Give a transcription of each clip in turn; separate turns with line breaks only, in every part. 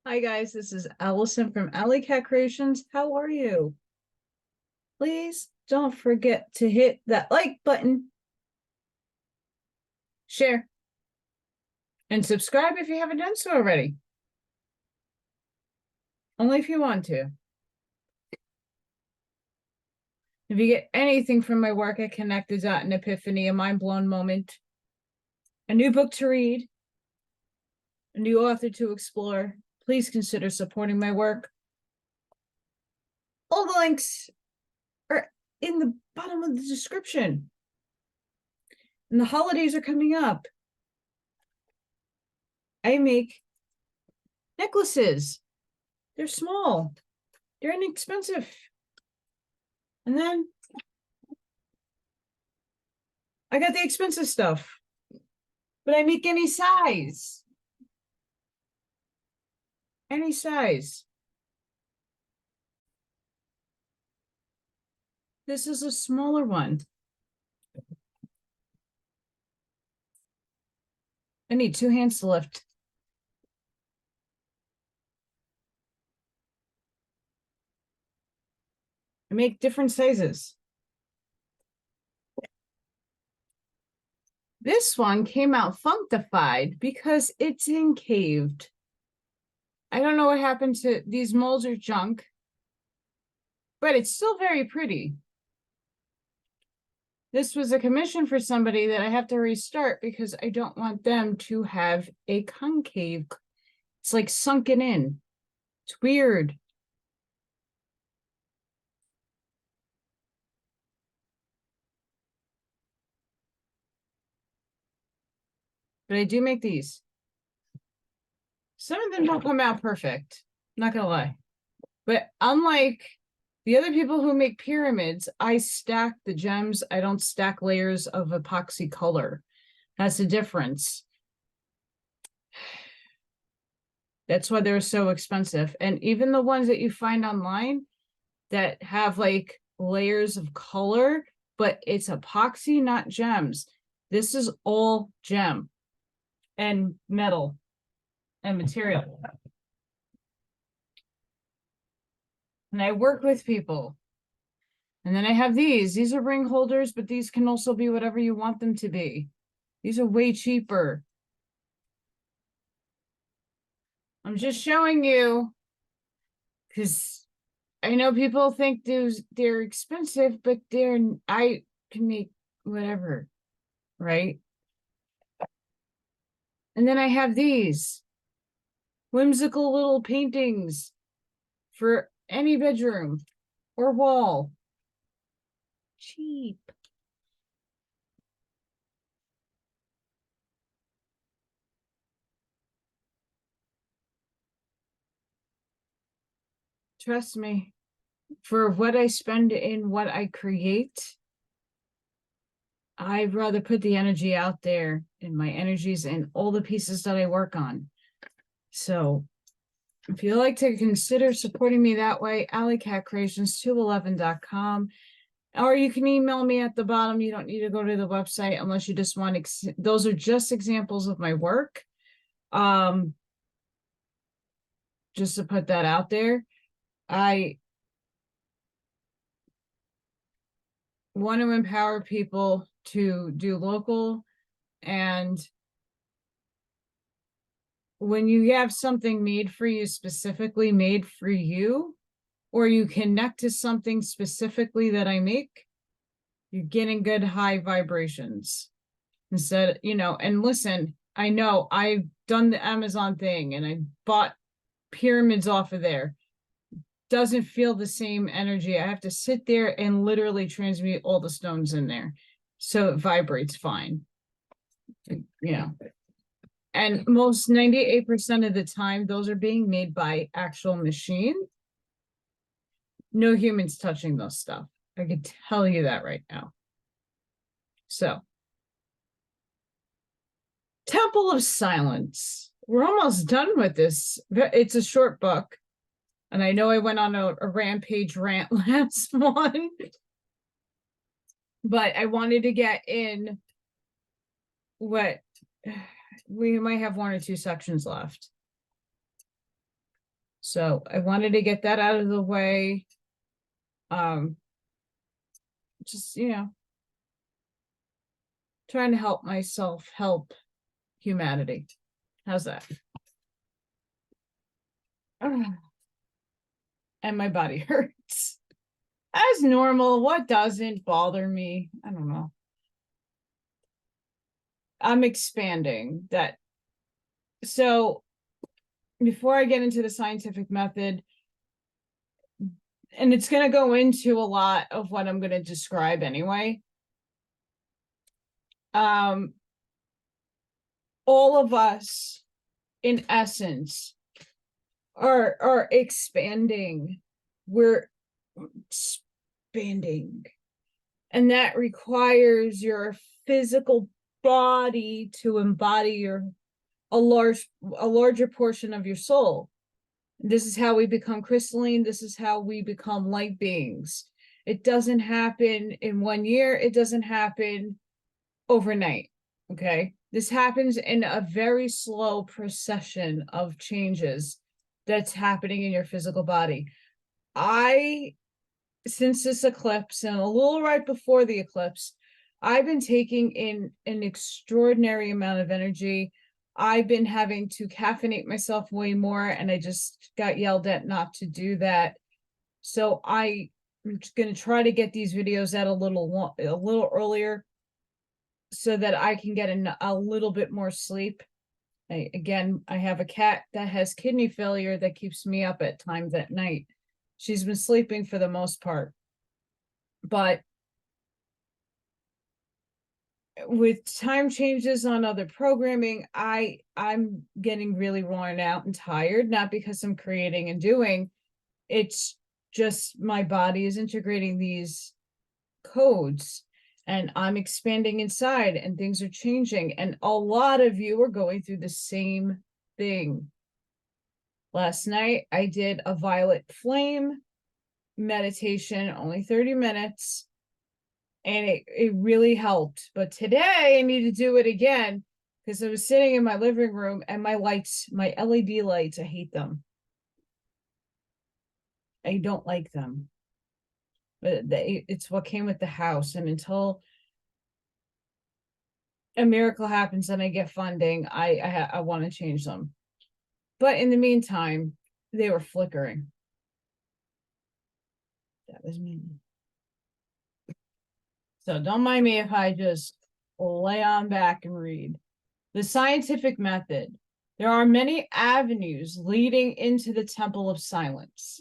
Hi guys, this is Allison from Alley Cat Creations. How are you? Please don't forget to hit that like button, share, and subscribe if you haven't done so already. Only if you want to. If you get anything from my work, I connect a dot, an epiphany, a mind-blown moment, a new book to read, a new author to explore, please consider supporting my work. All the links are in the bottom of the description. And the holidays are coming up. I make necklaces. They're small. They're inexpensive. And then I got the expensive stuff. But I make any size. Any size. This is a smaller one. I need 2 hands to lift. I make different sizes. This one came out functified because it's encaved. I don't know what happened to these molds are junk, but it's still very pretty. This was a commission for somebody that I have to restart because I don't want them to have a concave. It's like sunken in. It's weird. But I do make these. Some of them don't come out perfect, not gonna lie. But unlike the other people who make pyramids, I stack the gems. I don't stack layers of epoxy color. That's the difference. That's why they're so expensive. And even the ones that you find online that have like layers of color, but it's epoxy, not gems. This is all gem and metal and material. And I work with people. And then I have these. These are ring holders, but these can also be whatever you want them to be. These are way cheaper. I'm just showing you because I know people think they're expensive, but I can make whatever, right? And then I have these whimsical little paintings for any bedroom or wall. Cheap. Trust me, for what I spend in what I create, I'd rather put the energy out there and my energies in all the pieces that I work on. So if you'd like to consider supporting me that way, Allylatcreations211.com. Or you can email me at the bottom. You don't need to go to the website unless you just want those are just examples of my work. Just to put that out there. I want to empower people to do local, and when you have something made for you, specifically made for you, or you connect to something specifically that I make, you're getting good high vibrations. Instead, and listen, I know I've done the Amazon thing and I bought pyramids off of there. Doesn't feel the same energy. I have to sit there and literally transmute all the stones in there. So it vibrates fine. And most 98% of the time, those are being made by actual machine. No humans touching those stuff. I can tell you that right now. So, Temple of Silence. We're almost done with this. It's a short book. And I know I went on a rampage rant last one. But I wanted to get in what we might have 1 or 2 sections left. So I wanted to get that out of the way. Just, trying to help myself help humanity. How's that? And my body hurts. As normal, what doesn't bother me? I don't know. I'm expanding that. So before I get into the scientific method, and it's going to go into a lot of what I'm going to describe anyway. All of us, in essence, are expanding. We're expanding. And that requires your physical body to embody a larger portion of your soul. This is how we become crystalline. This is how we become light beings. It doesn't happen in 1 year. It doesn't happen overnight. Okay. This happens in a very slow procession of changes that's happening in your physical body. Since this eclipse and a little right before the eclipse, I've been taking in an extraordinary amount of energy. I've been having to caffeinate myself way more, and I just got yelled at not to do that. So I'm just going to try to get these videos out a little earlier so that I can get a little bit more sleep. I have a cat that has kidney failure that keeps me up at times at night. She's been sleeping for the most part. But with time changes on other programming, I'm getting really worn out and tired, not because I'm creating and doing. It's just my body is integrating these codes and I'm expanding inside and things are changing. And a lot of you are going through the same thing. Last night, I did a violet flame meditation, only 30 minutes. And it really helped. But today I need to do it again because I was sitting in my living room and my LED lights, I hate them. I don't like them. But it's what came with the house. And until a miracle happens and I get funding, I want to change them. But in the meantime, they were flickering. That was me. So don't mind me if I just lay on back and read. The scientific method. There are many avenues leading into the temple of silence.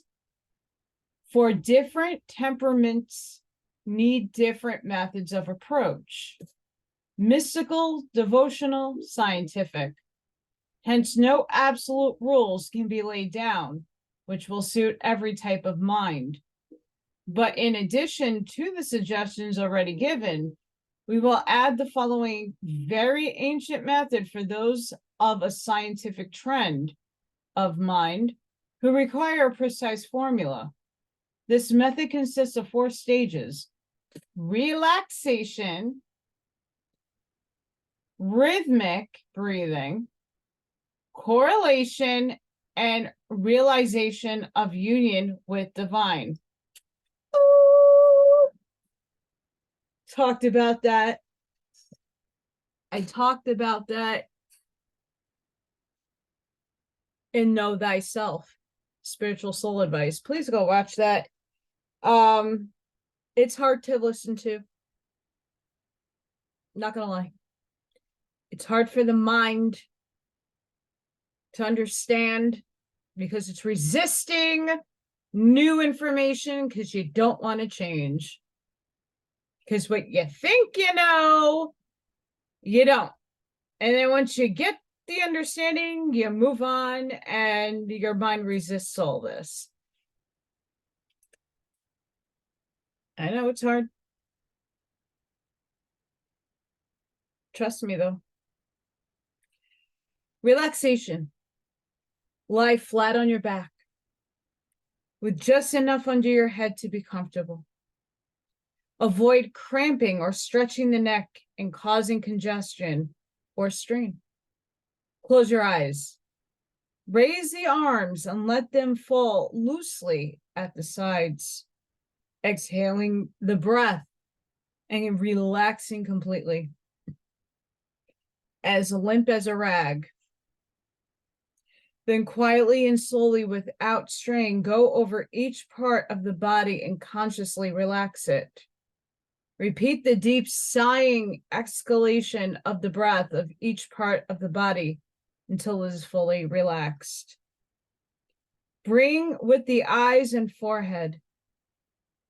For different temperaments need different methods of approach. Mystical, devotional, scientific. Hence, no absolute rules can be laid down, which will suit every type of mind. But in addition to the suggestions already given, we will add the following very ancient method for those of a scientific trend of mind who require a precise formula. This method consists of 4 stages: relaxation, rhythmic breathing, correlation, and realization of union with divine. Talked about that. I talked about that in Know Thyself, Spiritual Soul Advice. Please go watch that. It's hard to listen to. Not gonna lie. It's hard for the mind to understand because it's resisting new information because you don't want to change. Because what you think you know, you don't. And then once you get the understanding, you move on and your mind resists all this. I know it's hard. Trust me, though. Relaxation. Lie flat on your back with just enough under your head to be comfortable. Avoid cramping or stretching the neck and causing congestion or strain. Close your eyes. Raise the arms and let them fall loosely at the sides. Exhaling the breath and relaxing completely. As limp as a rag. Then quietly and slowly, without strain, go over each part of the body and consciously relax it. Repeat the deep sighing exhalation of the breath of each part of the body until it is fully relaxed. Bring with the eyes and forehead.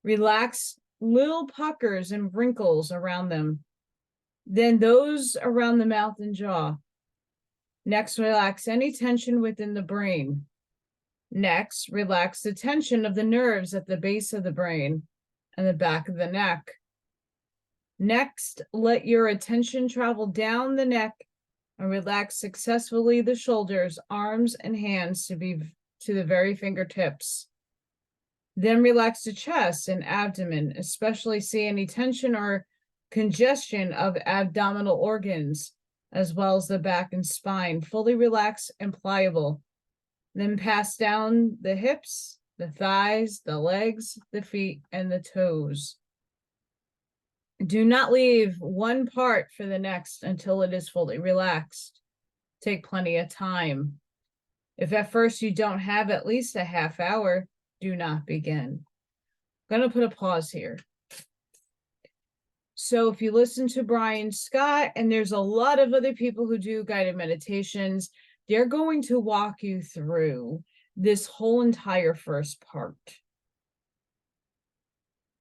Relax little puckers and wrinkles around them. Then those around the mouth and jaw. Next, relax any tension within the brain. Next, relax the tension of the nerves at the base of the brain and the back of the neck. Next, let your attention travel down the neck and relax successfully the shoulders, arms, and hands to the very fingertips. Then relax the chest and abdomen, especially see any tension or congestion of abdominal organs, as well as the back and spine, fully relaxed and pliable. Then pass down the hips, the thighs, the legs, the feet, and the toes. Do not leave one part for the next until it is fully relaxed. Take plenty of time. If at first you don't have at least a half hour, do not begin. I'm going to put a pause here. So if you listen to Brian Scott, and there's a lot of other people who do guided meditations, they're going to walk you through this whole entire first part,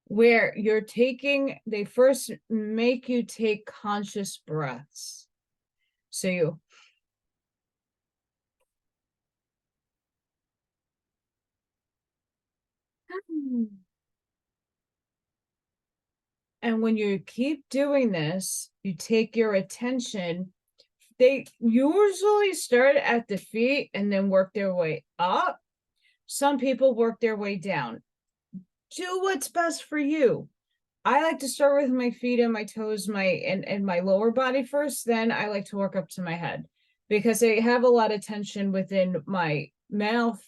where they first make you take conscious breaths. So you and when you keep doing this, you take your attention. They usually start at the feet and then work their way up. Some people work their way down. Do what's best for you. I like to start with my feet and my toes, and my lower body first. Then I like to work up to my head because I have a lot of tension within my mouth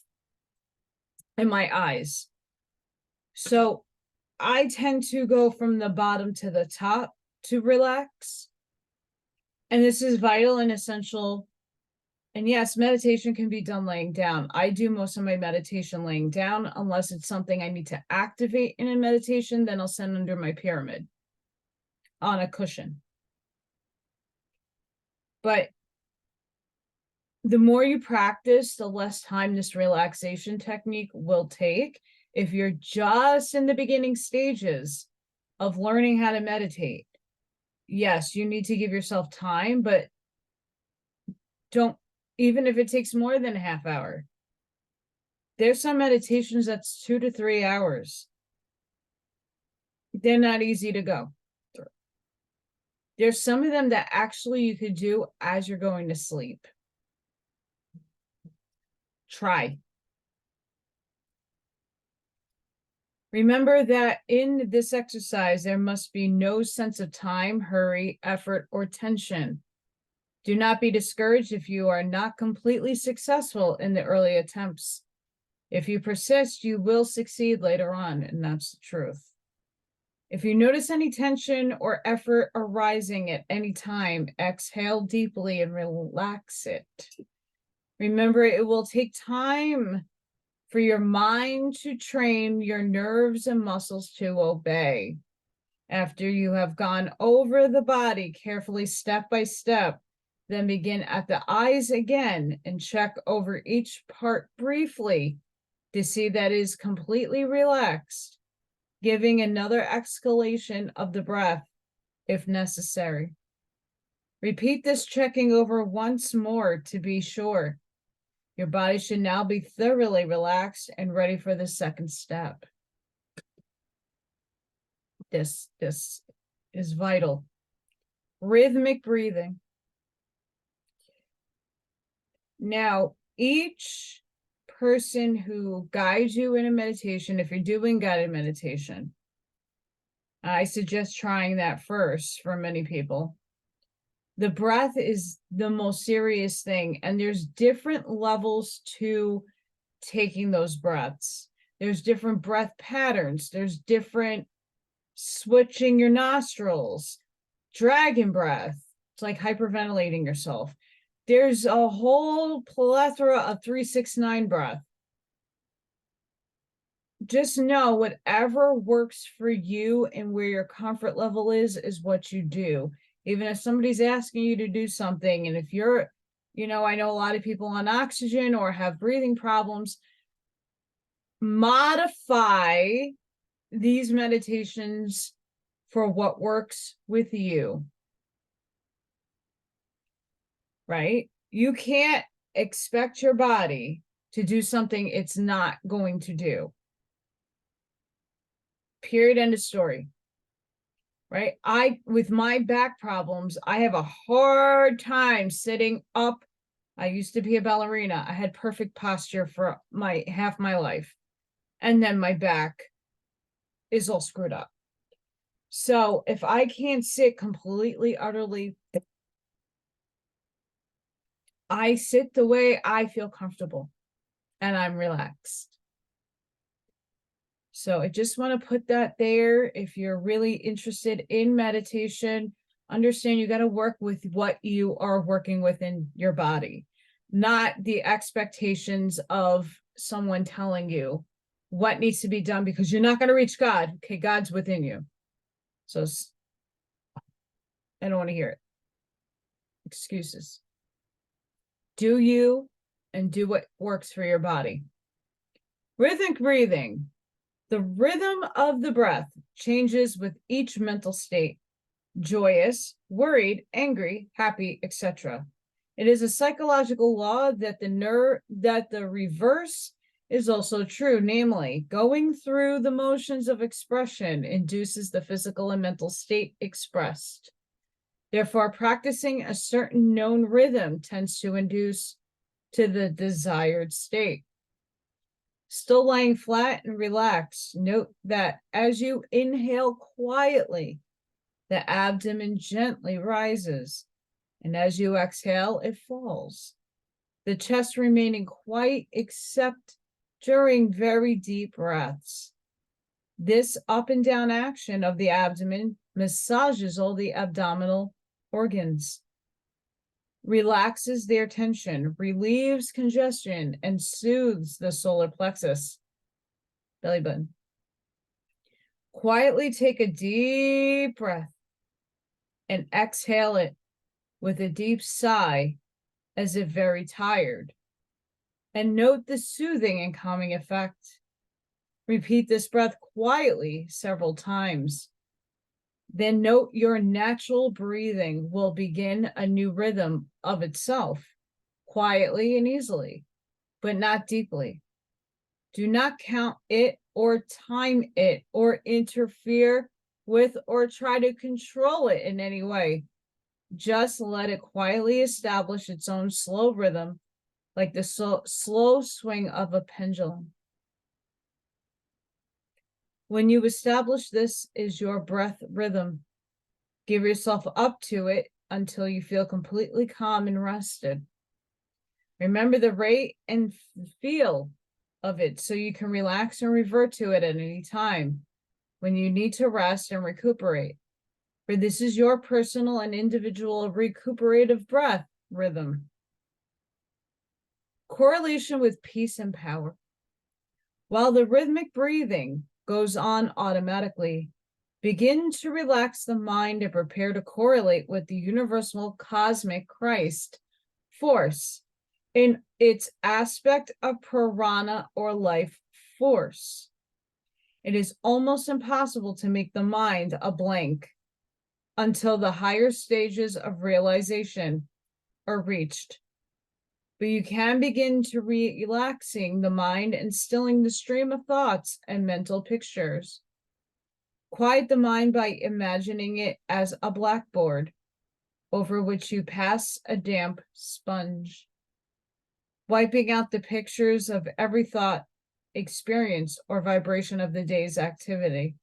and my eyes. So I tend to go from the bottom to the top to relax. And this is vital and essential. And yes, meditation can be done laying down. I do most of my meditation laying down, unless it's something I need to activate in a meditation, then I'll sit under my pyramid on a cushion. But the more you practice, the less time this relaxation technique will take. If you're just in the beginning stages of learning how to meditate, yes, you need to give yourself time, but don't, even if it takes more than a half hour. There's some meditations that's 2 to 3 hours. They're not easy to go through. There's some of them that actually you could do as you're going to sleep. Try. Remember that in this exercise, there must be no sense of time, hurry, effort, or tension. Do not be discouraged if you are not completely successful in the early attempts. If you persist, you will succeed later on, and that's the truth. If you notice any tension or effort arising at any time, exhale deeply and relax it. Remember, it will take time for your mind to train your nerves and muscles to obey. After you have gone over the body carefully, step by step, then begin at the eyes again and check over each part briefly to see that it is completely relaxed, giving another exhalation of the breath if necessary. Repeat this checking over once more to be sure. Your body should now be thoroughly relaxed and ready for the second step. This is vital. Rhythmic breathing. Now, each person who guides you in a meditation, if you're doing guided meditation, I suggest trying that first for many people. The breath is the most serious thing, and there's different levels to taking those breaths. There's different breath patterns. There's different switching your nostrils, dragon breath. It's like hyperventilating yourself. There's a whole plethora of 369 breath. Just know whatever works for you and where your comfort level is what you do. Even if somebody's asking you to do something, and if you're, I know a lot of people on oxygen or have breathing problems, modify these meditations for what works with you. Right? You can't expect your body to do something it's not going to do. Period. End of story. Right? With my back problems, I have a hard time sitting up. I used to be a ballerina. I had perfect posture for half my life. And then my back is all screwed up. So if I can't sit completely, utterly, I sit the way I feel comfortable and I'm relaxed. So I just want to put that there. If you're really interested in meditation, understand you got to work with what you are working with in your body, not the expectations of someone telling you what needs to be done, because you're not going to reach God. Okay, God's within you. So I don't want to hear it. Excuses. Do you, and do what works for your body. Rhythmic breathing. The rhythm of the breath changes with each mental state: joyous, worried, angry, happy, etc. It is a psychological law that the reverse is also true, namely, going through the motions of expression induces the physical and mental state expressed. Therefore, practicing a certain known rhythm tends to induce to the desired state. Still lying flat and relaxed, note that as you inhale quietly, the abdomen gently rises, and as you exhale, it falls. The chest remaining quiet except during very deep breaths. This up and down action of the abdomen massages all the abdominal organs, relaxes their tension, relieves congestion, and soothes the solar plexus, belly button. Quietly take a deep breath and exhale it with a deep sigh, as if very tired. And note the soothing and calming effect. Repeat this breath quietly several times. Then note your natural breathing will begin a new rhythm of itself, quietly and easily, but not deeply. Do not count it or time it or interfere with or try to control it in any way. Just let it quietly establish its own slow rhythm, like the slow swing of a pendulum. When you establish this is your breath rhythm, give yourself up to it until you feel completely calm and rested. Remember the rate and feel of it so you can relax and revert to it at any time when you need to rest and recuperate. For this is your personal and individual recuperative breath rhythm. Correlation with peace and power. While the rhythmic breathing goes on automatically, begin to relax the mind and prepare to correlate with the universal cosmic Christ force in its aspect of prana or life force. It is almost impossible to make the mind a blank until the higher stages of realization are reached. But you can begin to relaxing the mind and stilling the stream of thoughts and mental pictures. Quiet the mind by imagining it as a blackboard over which you pass a damp sponge, wiping out the pictures of every thought, experience, or vibration of the day's activity.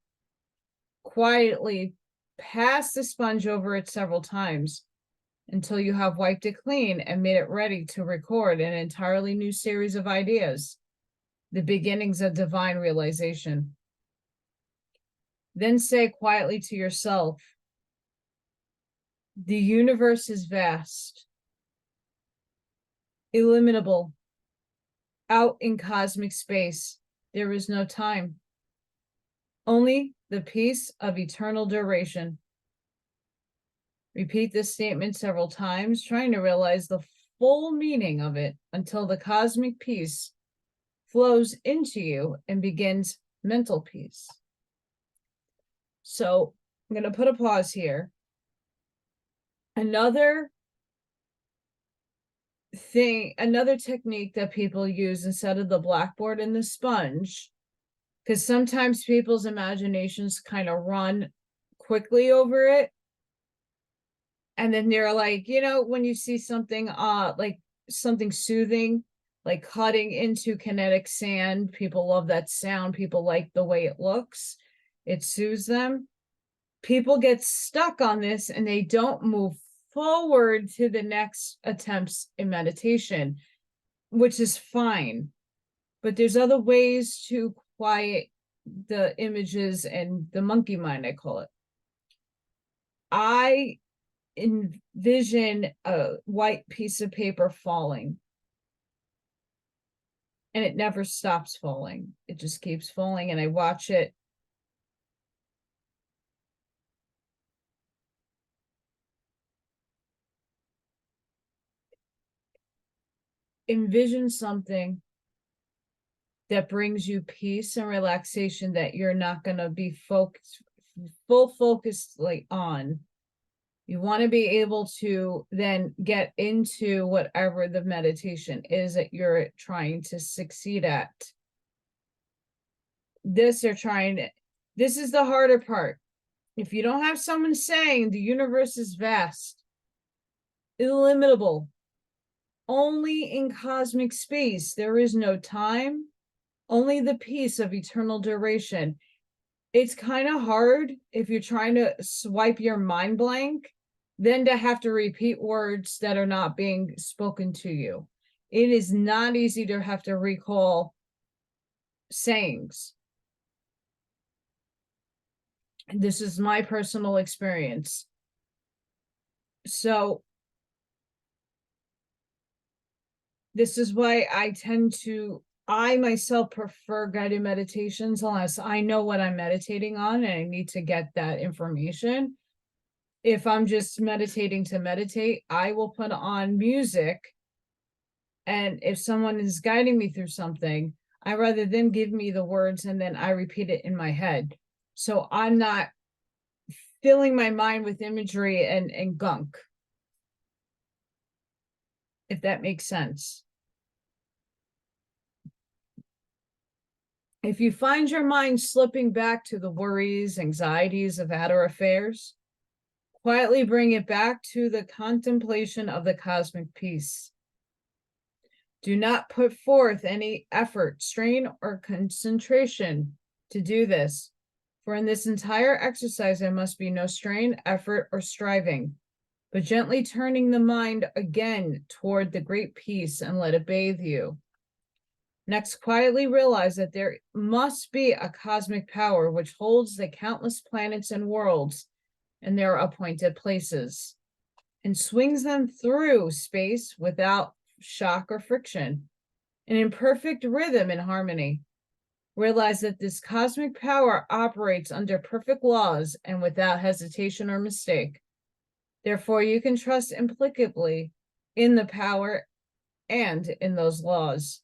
Quietly pass the sponge over it several times until you have wiped it clean and made it ready to record an entirely new series of ideas, the beginnings of divine realization. Then say quietly to yourself, the universe is vast, illimitable, out in cosmic space. There is no time, only the peace of eternal duration. Repeat this statement several times, trying to realize the full meaning of it until the cosmic peace flows into you and begins mental peace. So I'm going to put a pause here. Another technique that people use instead of the blackboard and the sponge, because sometimes people's imaginations kind of run quickly over it. And then they're like, when you see something like something soothing, like cutting into kinetic sand, people love that sound. People like the way it looks. It soothes them. People get stuck on this and they don't move forward to the next attempts in meditation, which is fine. But there's other ways to quiet the images and the monkey mind, I call it. I envision a white piece of paper falling, and it never stops falling. It just keeps falling, and I watch it. Envision something that brings you peace and relaxation that you're not going to be full focused like on. You want to be able to then get into whatever the meditation is that you're trying to succeed at. This is the harder part. If you don't have someone saying the universe is vast, illimitable, only in cosmic space, there is no time, only the peace of eternal duration. It's kind of hard if you're trying to swipe your mind blank, then to have to repeat words that are not being spoken to you. It is not easy to have to recall sayings. This is my personal experience. So this is why I myself prefer guided meditations unless I know what I'm meditating on and I need to get that information. If I'm just meditating to meditate, I will put on music. And if someone is guiding me through something, I rather them give me the words and then I repeat it in my head. So I'm not filling my mind with imagery and gunk, if that makes sense. If you find your mind slipping back to the worries, anxieties of outer affairs, quietly bring it back to the contemplation of the cosmic peace. Do not put forth any effort, strain, or concentration to do this, for in this entire exercise there must be no strain, effort, or striving, but gently turning the mind again toward the great peace and let it bathe you. Next, quietly realize that there must be a cosmic power which holds the countless planets and worlds in their appointed places and swings them through space without shock or friction, and in perfect rhythm and harmony. Realize that this cosmic power operates under perfect laws and without hesitation or mistake. Therefore, you can trust implicitly in the power and in those laws.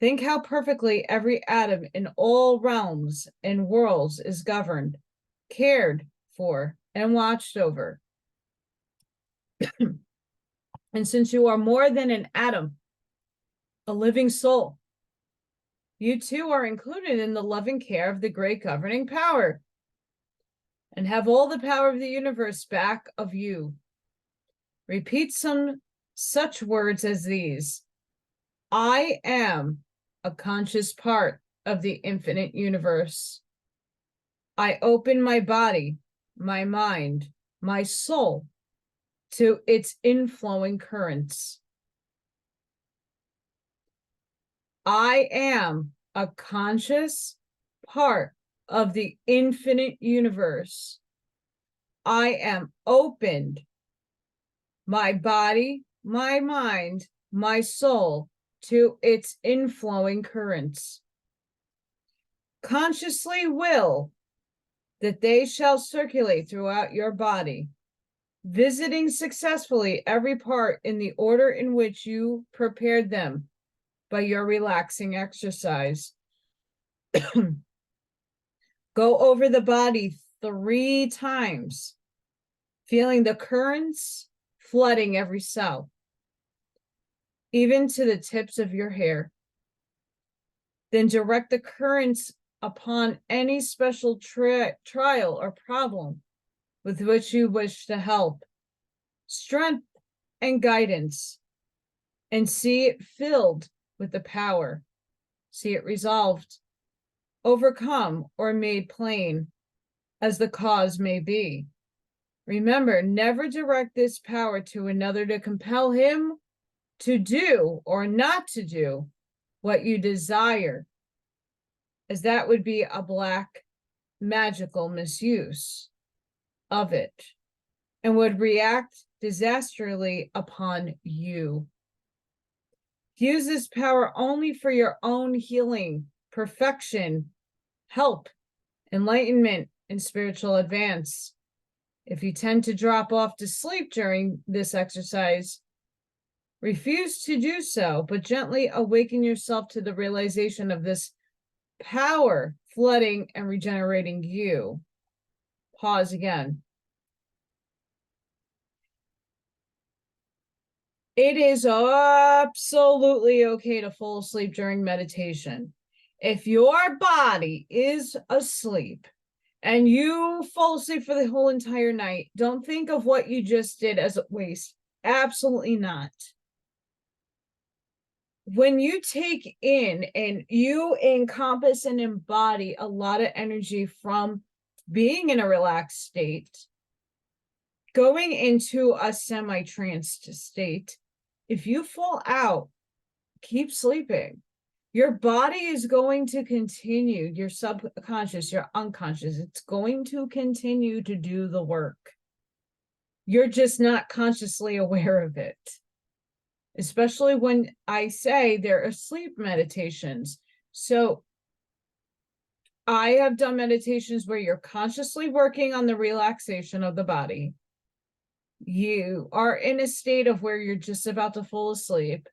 Think how perfectly every atom in all realms and worlds is governed, cared for, and watched over. And since you are more than an atom, a living soul, you too are included in the loving care of the great governing power and have all the power of the universe back of you. Repeat some such words as these. I am a conscious part of the infinite universe. I open my body, my mind, my soul to its inflowing currents. I am a conscious part of the infinite universe. I am opened, my body, my mind, my soul, to its inflowing currents. Consciously will that they shall circulate throughout your body, visiting successfully every part in the order in which you prepared them by your relaxing exercise. Go over the body 3 times, feeling the currents flooding every cell, even to the tips of your hair. Then direct the currents upon any special trial or problem with which you wish to help, strength and guidance, and see it filled with the power. See it resolved, overcome, or made plain, as the cause may be. Remember, never direct this power to another to compel him to do or not to do what you desire, as that would be a black magical misuse of it and would react disastrously upon you. Use this power only for your own healing, perfection, help, enlightenment, and spiritual advance. If you tend to drop off to sleep during this exercise, refuse to do so, but gently awaken yourself to the realization of this power flooding and regenerating you. Pause again. It is absolutely okay to fall asleep during meditation. If your body is asleep and you fall asleep for the whole entire night, don't think of what you just did as a waste. Absolutely not. When you take in and you encompass and embody a lot of energy from being in a relaxed state, going into a semi-tranced state, if you fall out, keep sleeping. Your body is going to continue, your subconscious, your unconscious, it's going to continue to do the work. You're just not consciously aware of it. Especially when I say there are sleep meditations. So I have done meditations where you're consciously working on the relaxation of the body. You are in a state of where you're just about to fall asleep.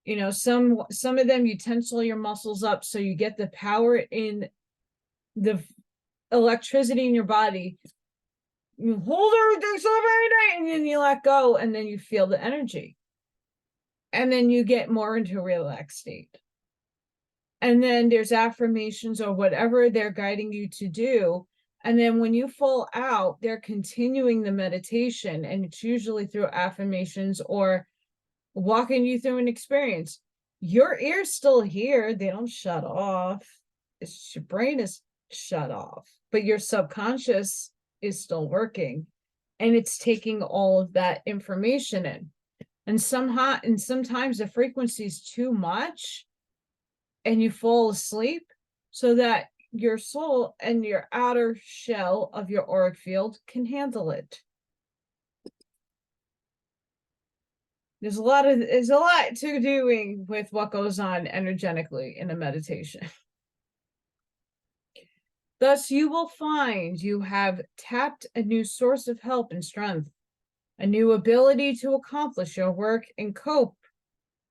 You know, some of them you tensile your muscles up so you get the power in the electricity in your body. You hold everything so very tight and then you let go and then you feel the energy. And then you get more into a relaxed state. And then there's affirmations or whatever they're guiding you to do. And then when you fall out, they're continuing the meditation. And it's usually through affirmations or walking you through an experience. Your ear's still here. They don't shut off. It's just your brain is shut off. But your subconscious is still working. And it's taking all of that information in. And sometimes the frequency is too much and you fall asleep so that your soul and your outer shell of your auric field can handle it. There's a lot to doing with what goes on energetically in a meditation. Thus, you will find you have tapped a new source of help and strength, a new ability to accomplish your work and cope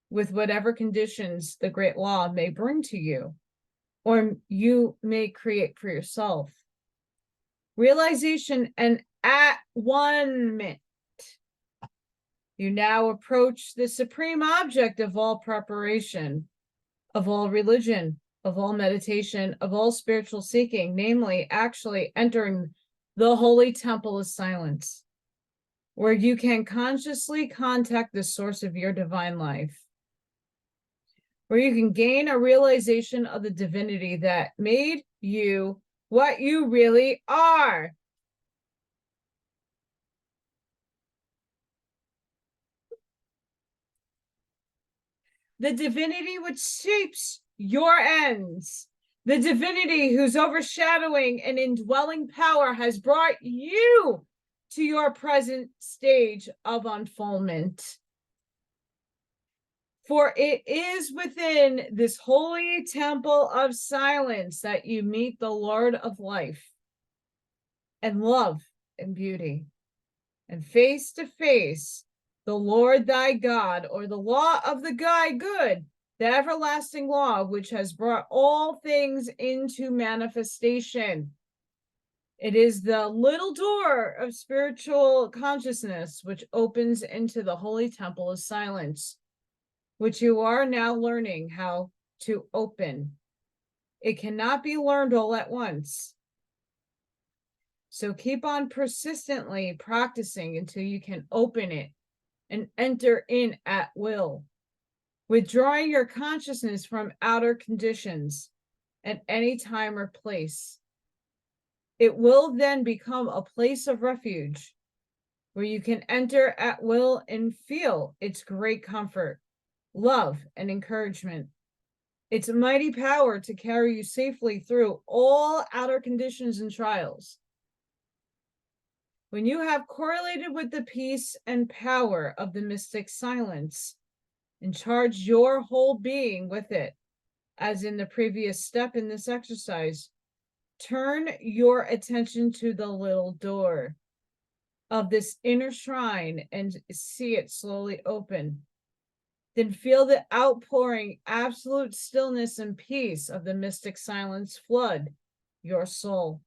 with whatever conditions the great law may bring to you, or you may create for yourself. Realization and at-one-ment. You now approach the supreme object of all preparation, of all religion, of all meditation, of all spiritual seeking, namely, actually entering the holy temple of silence, where you can consciously contact the source of your divine life, where you can gain a realization of the divinity that made you what you really are. the divinity which shapes your ends, the divinity whose overshadowing and indwelling power has brought you to your present stage of unfoldment. For it is within this holy temple of silence that you meet the Lord of life and love and beauty. And face to face, the Lord thy God, or the law of the guy good, the everlasting law, which has brought all things into manifestation. It is the little door of spiritual consciousness which opens into the holy temple of silence, which you are now learning how to open. It cannot be learned all at once. So keep on persistently practicing until you can open it and enter in at will, withdrawing your consciousness from outer conditions at any time or place. It will then become a place of refuge where you can enter at will and feel its great comfort, love, and encouragement. Its mighty power to carry you safely through all outer conditions and trials. When you have correlated with the peace and power of the mystic silence and charge your whole being with it, as in the previous step in this exercise, turn your attention to the little door of this inner shrine and see it slowly open. Then feel the outpouring absolute stillness and peace of the mystic silence flood your soul.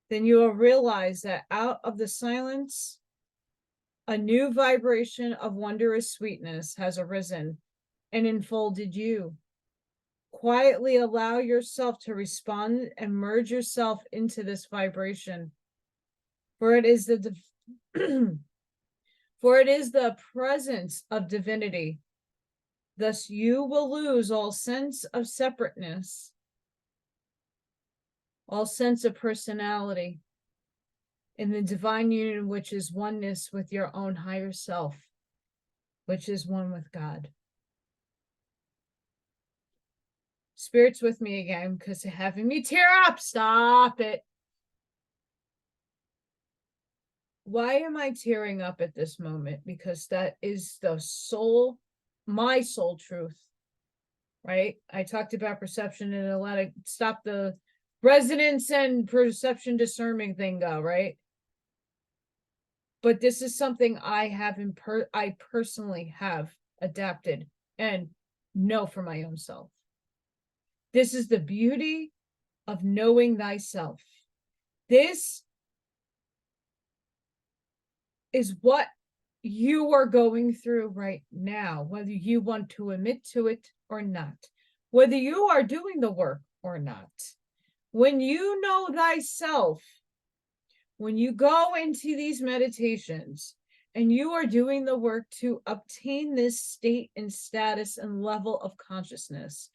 Then you will realize that out of the silence, a new vibration of wondrous sweetness has arisen and enfolded you. Quietly allow yourself to respond and merge yourself into this vibration. For it is the for it is the presence of divinity. Thus you will lose all sense of separateness, all sense of personality, in the divine union, which is oneness with your own higher self, which is one with God. Spirit's with me again because they're having me tear up. Stop it. Why am I tearing up at this moment? Because that is the soul, my soul truth, right? I talked about perception and let it stop the resonance and perception discerning thing go, right? But this is something I have I personally have adapted and know for my own self. This is the beauty of knowing thyself. This is what you are going through right now, whether you want to admit to it or not, whether you are doing the work or not. When you know thyself, when you go into these meditations and you are doing the work to obtain this state and status and level of consciousness,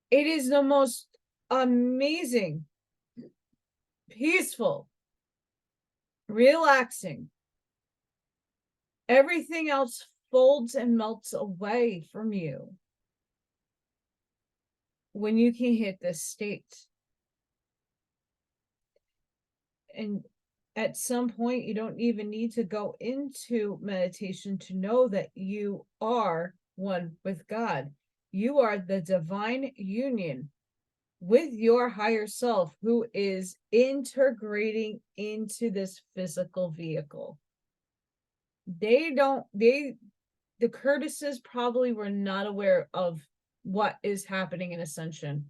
it is the most amazing, peaceful, relaxing. Everything else folds and melts away from you when you can hit this state. And at some point, you don't even need to go into meditation to know that you are one with God. You are the divine union with your higher self who is integrating into this physical vehicle. The Curtisses probably were not aware of what is happening in ascension.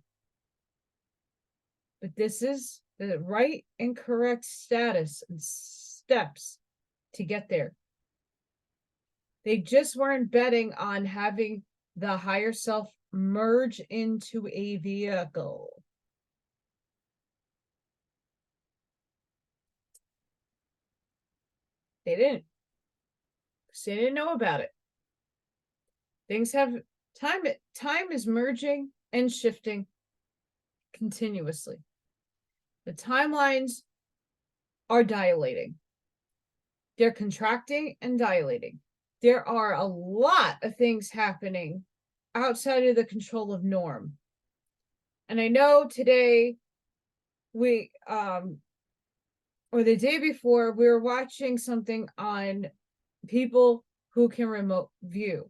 But this is the right and correct status and steps to get there. They just weren't betting on having the higher self merge into a vehicle. They didn't. Because they didn't know about it. Things have time is merging and shifting continuously. The timelines are dilating. They're contracting and dilating. there are a lot of things happening outside of the control of norm. And I know today we or the day before, we were watching something on people who can remote view.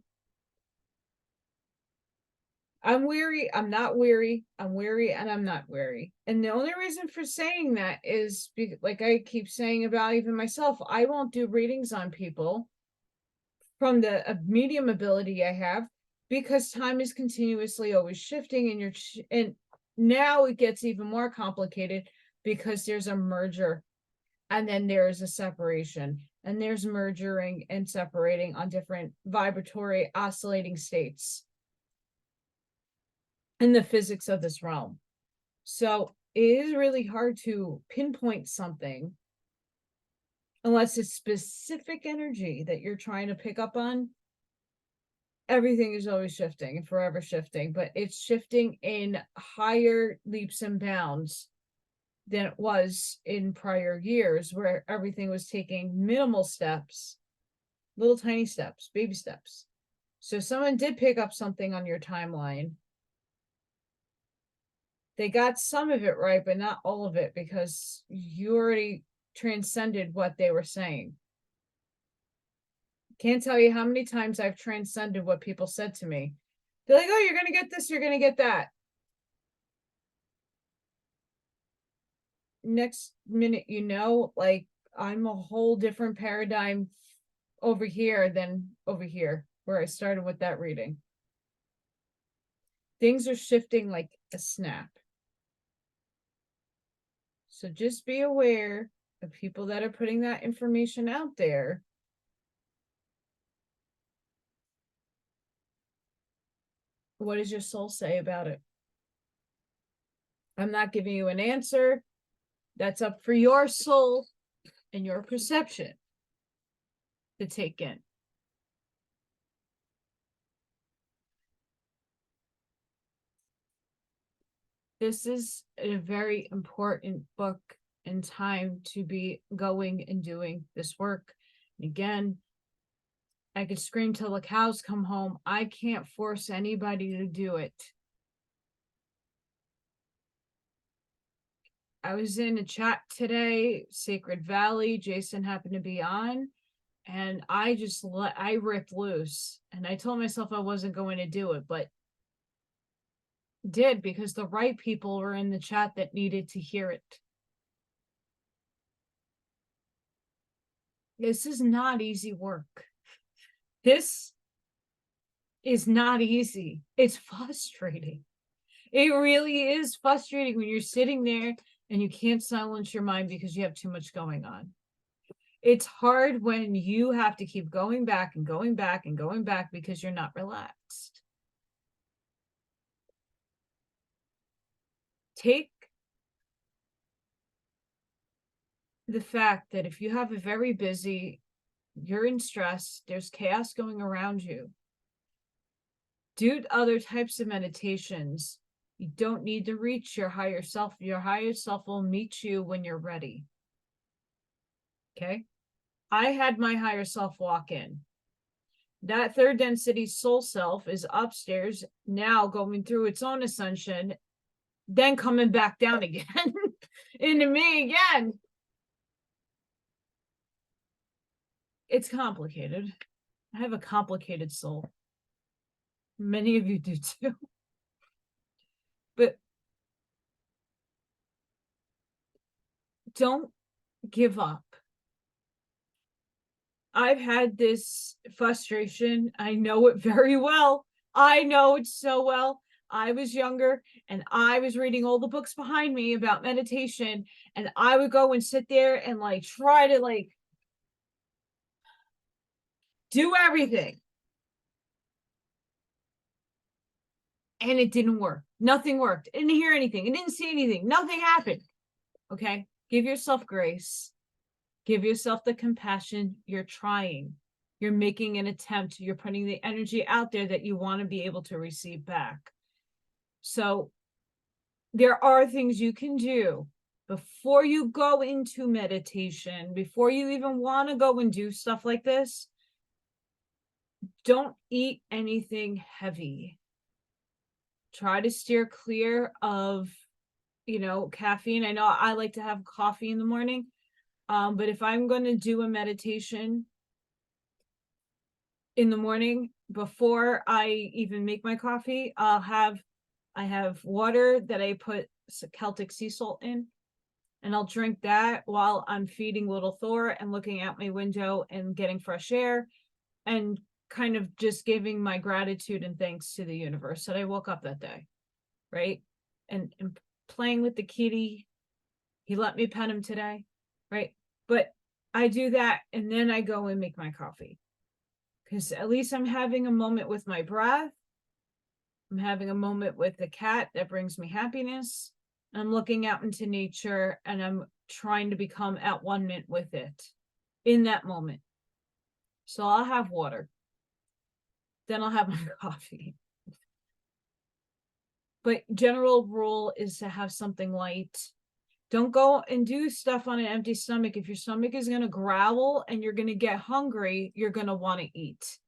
I'm weary, I'm not weary, I'm weary, and I'm not weary. And the only reason for saying that is, like I keep saying about even myself, I won't do readings on people from the medium ability I have, because time is continuously always shifting, and now it gets even more complicated because there's a merger, and then there's a separation, and there's merging and separating on different vibratory oscillating states in the physics of this realm. So it is really hard to pinpoint something unless it's specific energy that you're trying to pick up on. Everything is always shifting and forever shifting, but it's shifting in higher leaps and bounds than it was in prior years, where everything was taking minimal steps, little tiny steps, baby steps. So someone did pick up something on your timeline. They got some of it right, but not all of it, because you already transcended what they were saying. Can't tell you how many times I've transcended what people said to me. They're like, oh, you're going to get this, you're going to get that. Next minute, you know, like I'm a whole different paradigm over here than over here, where I started with that reading. Things are shifting like a snap. So just be aware of people that are putting that information out there. What does your soul say about it? I'm not giving you an answer. That's up for your soul and your perception to take in. This is a very important book and time to be going and doing this work. And again, I could scream till the cows come home. I can't force anybody to do it. I was in a chat today, Sacred Valley. Jason happened to be on, and I ripped loose, and I told myself I wasn't going to do it, but did, because the right people were in the chat that needed to hear it. This is not easy work. This is not easy. It's frustrating. It really is frustrating when you're sitting there and you can't silence your mind because you have too much going on. It's hard when you have to keep going back and going back and going back because you're not relaxed. Take the fact that if you have a very busy, you're in stress, there's chaos going around you. Do other types of meditations. You don't need to reach your higher self. Your higher self will meet you when you're ready. Okay? I had my higher self walk in. That third density soul self is upstairs now, going through its own ascension, then coming back down again into me again. It's complicated. I have a complicated soul. Many of you do too. But don't give up. I've had this frustration. I know it very well. I know it so well. I was younger and I was reading all the books behind me about meditation, and I would go and sit there and like try to like do everything. And it didn't work. Nothing worked. I didn't hear anything. I didn't see anything. Nothing happened. Okay? Give yourself grace. Give yourself the compassion. You're trying. You're making an attempt. You're putting the energy out there that you want to be able to receive back. So there are things you can do before you go into meditation, before you even want to go and do stuff like this. don't eat anything heavy. Try to steer clear of, caffeine. I know I like to have coffee in the morning. But if I'm going to do a meditation in the morning before I even make my coffee, I have water that I put Celtic sea salt in, and I'll drink that while I'm feeding little Thor and looking out my window and getting fresh air and kind of just giving my gratitude and thanks to the universe that I woke up that day, right? And playing with the kitty. He let me pet him today, right? But I do that and then I go and make my coffee, because at least I'm having a moment with my breath. I'm having a moment with the cat that brings me happiness. I'm looking out into nature and I'm trying to become at one with it in that moment. So I'll have water. Then I'll have my coffee. But general rule is to have something light. Don't go and do stuff on an empty stomach. If your stomach is going to growl and you're going to get hungry, you're going to want to eat.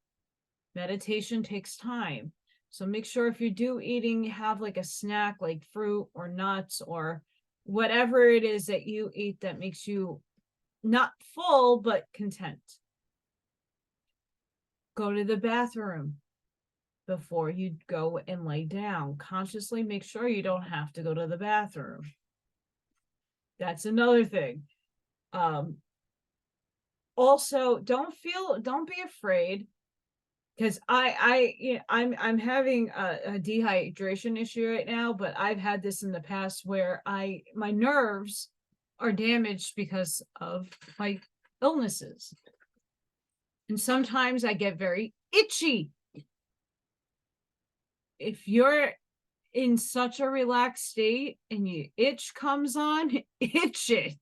Meditation takes time. So make sure if you do eating, have like a snack, like fruit or nuts or whatever it is that you eat that makes you not full, but content. Go to the bathroom before you go and lay down. Consciously make sure you don't have to go to the bathroom. That's another thing. Also, don't be afraid, because I'm having a dehydration issue right now, but I've had this in the past where my nerves are damaged because of my illnesses. And sometimes I get very itchy. If you're in such a relaxed state and your itch comes on, itch it,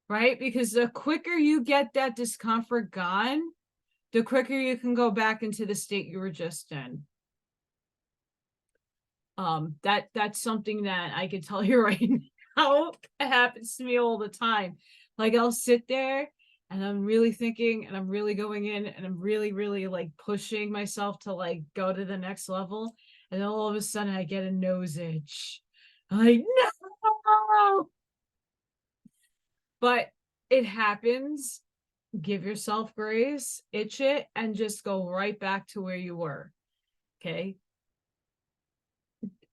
right? Because the quicker you get that discomfort gone, the quicker you can go back into the state you were just in. That's something that I can tell you right now. It happens to me all the time. Like I'll sit there and I'm really thinking and I'm really going in and I'm really, really like pushing myself to like go to the next level. And then all of a sudden I get a nose itch. I'm like, no. But it happens. Give yourself grace, itch it, and just go right back to where you were. Okay.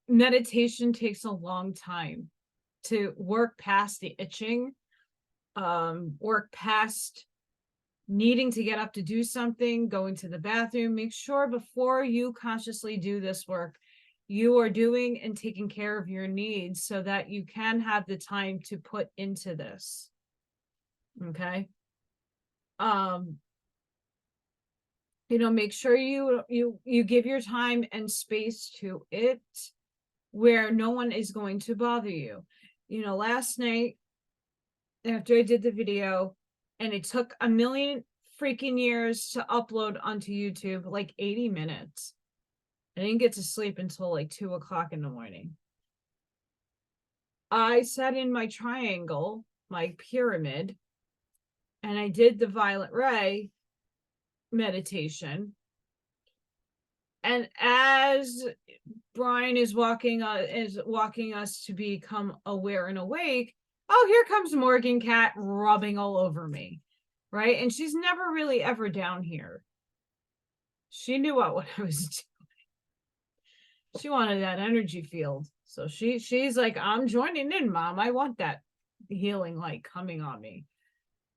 Meditation takes a long time to work past the itching, work past needing to get up to do something, going to the bathroom. Make sure before you consciously do this work, you are doing and taking care of your needs so that you can have the time to put into this. Okay. Make sure you give your time and space to it where no one is going to bother you. Last night after I did the video, and it took a million freaking years to upload onto YouTube, like 80 minutes. I didn't get to sleep until like 2 o'clock in the morning. I sat in my triangle, my pyramid, and I did the violet ray meditation. And as Brian is walking us to become aware and awake, oh, here comes Morgan Cat rubbing all over me, right? And she's never really ever down here. She knew what I was doing. She wanted that energy field. So she's like, I'm joining in, Mom. I want that healing light coming on me.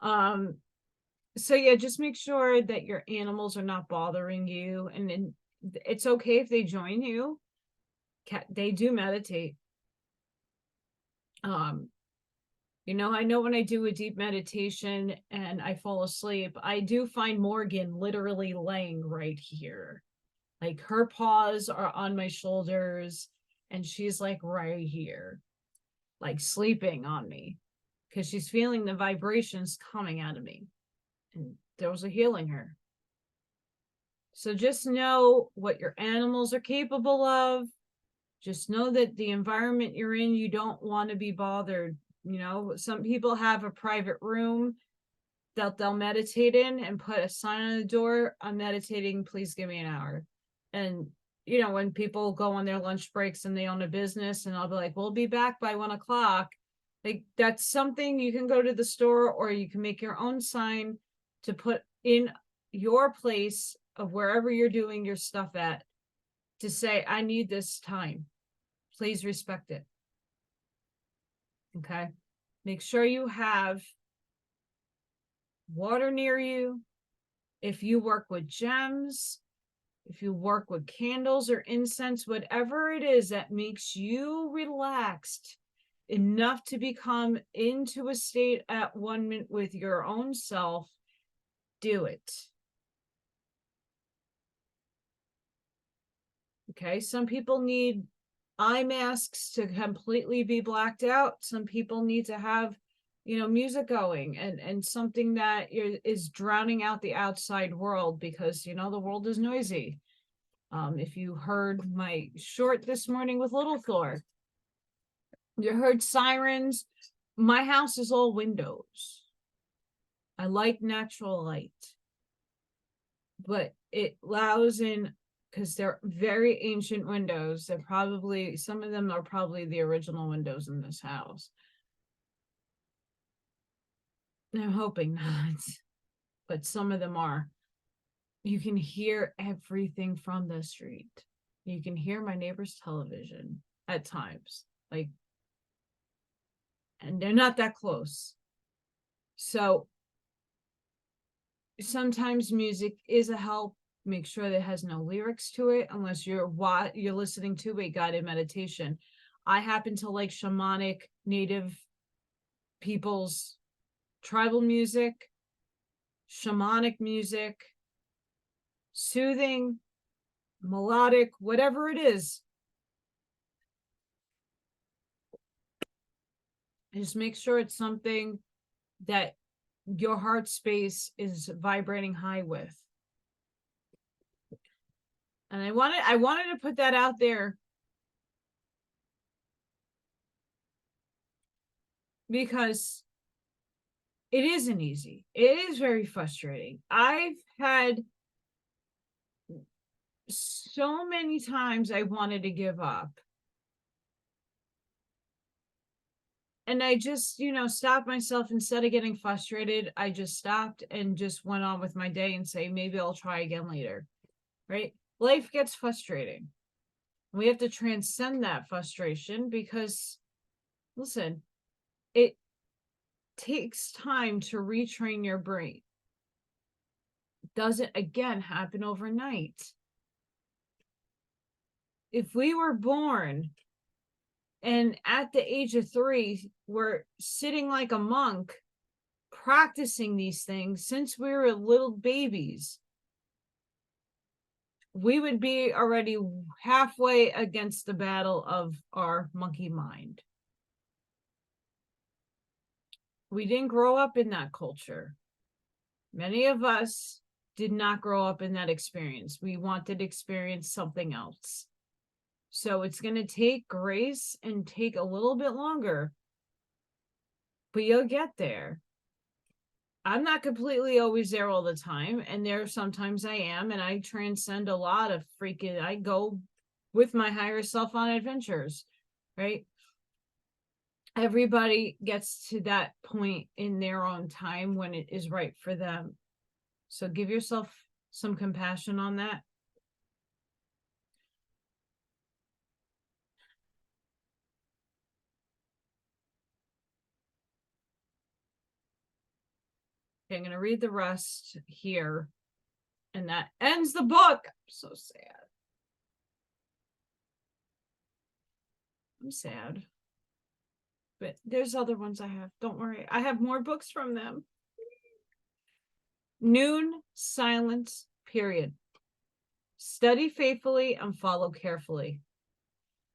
So yeah, just make sure that your animals are not bothering you, and it's okay if they join you. They do meditate. I know when I do a deep meditation and I fall asleep, I do find Morgan literally laying right here. Like her paws are on my shoulders and she's like right here, like sleeping on me, because she's feeling the vibrations coming out of me. And there was a healing her. So just know what your animals are capable of. Just know that the environment you're in, you don't want to be bothered. Some people have a private room they'll meditate in and put a sign on the door, I'm meditating, please give me an hour. And you know, when people go on their lunch breaks and they own a business, and I'll be like, we'll be back by 1 o'clock. Like, that's something you can go to the store, or you can make your own sign to put in your place of wherever you're doing your stuff at, to say, I need this time. Please respect it. Okay. Make sure you have water near you. If you work with gems, if you work with candles or incense, whatever it is that makes you relaxed enough to become into a state at one with your own self, do it. Okay, some people need eye masks to completely be blacked out. Some people need to have, you know, music going and something that is drowning out the outside world, because, you know, the world is noisy. If you heard my short this morning with Little Thor, you heard sirens. My house is all windows. I like natural light, but it allows in, because they're very ancient windows. They're probably, some of them are probably the original windows in this house. I'm hoping not, but some of them are. You can hear everything from the street. You can hear my neighbor's television at times, like, and they're not that close. So sometimes music is a help. Make sure that it has no lyrics to it, unless you're listening to a guided meditation. I happen to like shamanic native people's tribal music, shamanic music, soothing, melodic, whatever it is. Just make sure it's something that your heart space is vibrating high with. And I wanted to put that out there, because it isn't easy. It is very frustrating. I've had so many times I wanted to give up. And I just, you know, stopped myself. Instead of getting frustrated, I just stopped and just went on with my day and say, maybe I'll try again later. Right? Life gets frustrating. We have to transcend that frustration, because, listen, it takes time to retrain your brain. It doesn't, again, happen overnight. If we were born and at the age of 3, we're sitting like a monk practicing these things since we were little babies, we would be already halfway against the battle of our monkey mind. We didn't grow up in that culture. Many of us did not grow up in that experience. We wanted to experience something else. So it's going to take grace and take a little bit longer, but you'll get there. I'm not completely always there all the time, and there sometimes I am, and I transcend a lot of freaking, I go with my higher self on adventures, right? Everybody gets to that point in their own time when it is right for them. So give yourself some compassion on that. Okay, I'm going to read the rest here, and that ends the book. I'm so sad. I'm sad. But there's other ones I have. Don't worry. I have more books from them. Noon silence, period. Study faithfully and follow carefully.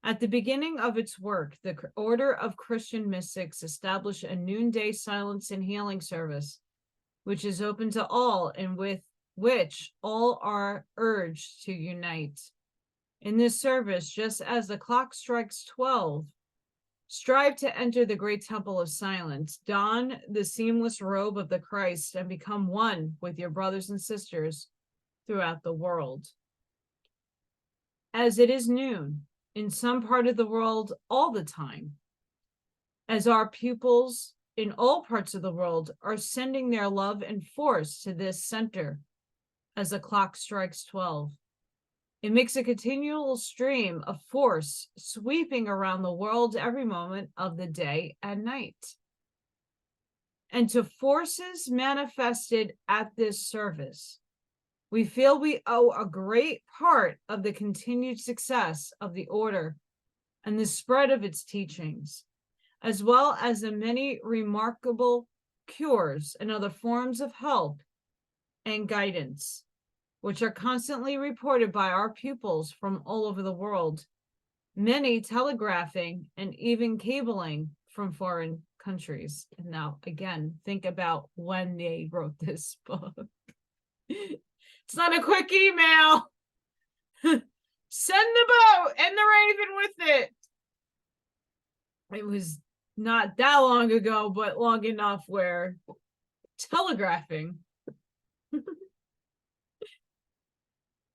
At the beginning of its work, the Order of Christian Mystics established a noonday silence and healing service, which is open to all and with which all are urged to unite. In this service, just as the clock strikes 12, Strive to enter the great temple of silence. Don the seamless robe of the Christ and become one with your brothers and sisters throughout the world. As it is noon in some part of the world all the time, as our pupils in all parts of the world are sending their love and force to this center as the clock strikes 12. It makes a continual stream of force sweeping around the world every moment of the day and night. And to forces manifested at this service, we feel we owe a great part of the continued success of the order and the spread of its teachings, as well as the many remarkable cures and other forms of help and guidance, which are constantly reported by our pupils from all over the world, many telegraphing and even cabling from foreign countries. And now, again, think about when they wrote this book. It's not a quick email. Send the boat and the raven with it. It was not that long ago, but long enough where telegraphing.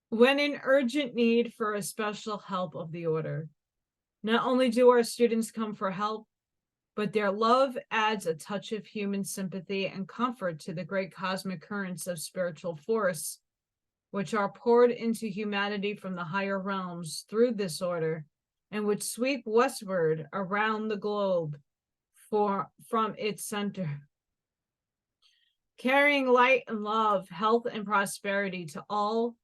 When in urgent need for a special help of the order, not only do our students come for help, but their love adds a touch of human sympathy and comfort to the great cosmic currents of spiritual force, which are poured into humanity from the higher realms through this order, and which sweep westward around the globe from its center, carrying light and love, health and prosperity to all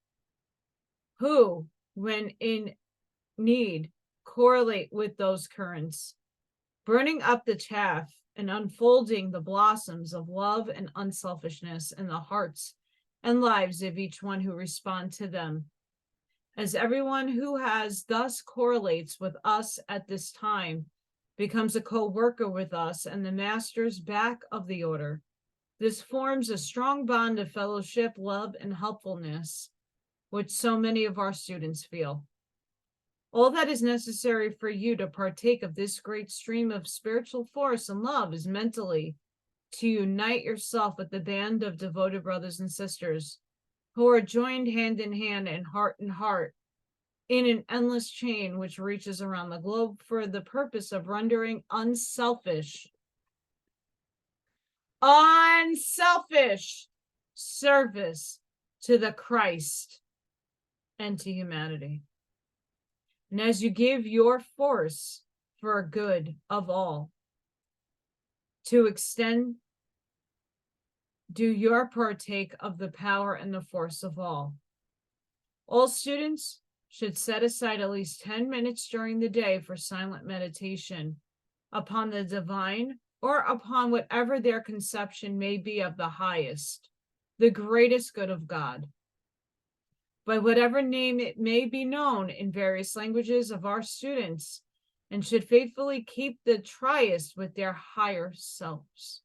who, when in need, correlate with those currents, burning up the chaff and unfolding the blossoms of love and unselfishness in the hearts and lives of each one who respond to them. As everyone who has thus correlates with us at this time becomes a co-worker with us and the masters back of the order, this forms a strong bond of fellowship, love, and helpfulness, which so many of our students feel. All that is necessary for you to partake of this great stream of spiritual force and love is mentally to unite yourself with the band of devoted brothers and sisters who are joined hand in hand and heart in an endless chain which reaches around the globe for the purpose of rendering unselfish service to the Christ and to humanity. And as you give your force for good of all, to extend, do your partake of the power and the force of all. All students should set aside at least 10 minutes during the day for silent meditation upon the divine or upon whatever their conception may be of the highest, the greatest good of God. By whatever name it may be known in various languages of our students, and should faithfully keep the triest with their higher selves.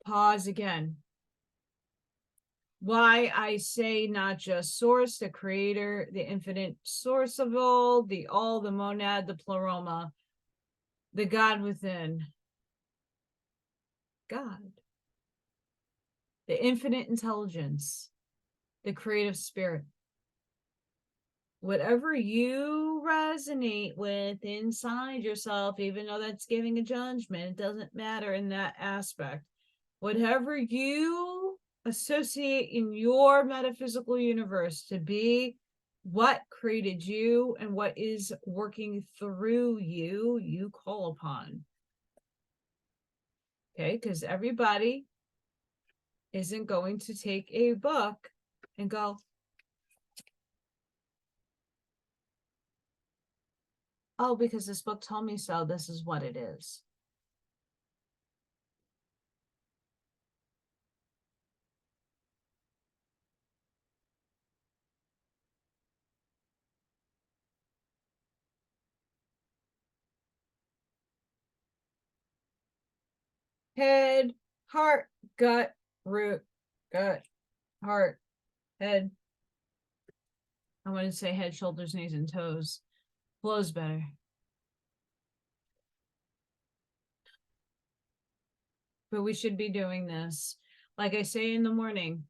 Pause again. Why I say not just source, the creator, the infinite source of all, the monad, the pleroma, the God within. God. The infinite intelligence, the creative spirit. Whatever you resonate with inside yourself, even though that's giving a judgment, it doesn't matter in that aspect. Whatever you associate in your metaphysical universe to be what created you and what is working through you, you call upon. Okay, because everybody isn't going to take a book and go, oh, because this book told me so, this is what it is. Head, heart, gut, root, gut, heart, head. I want to say head, shoulders, knees, and toes. Flows better. but we should be doing this. Like I say in the morning,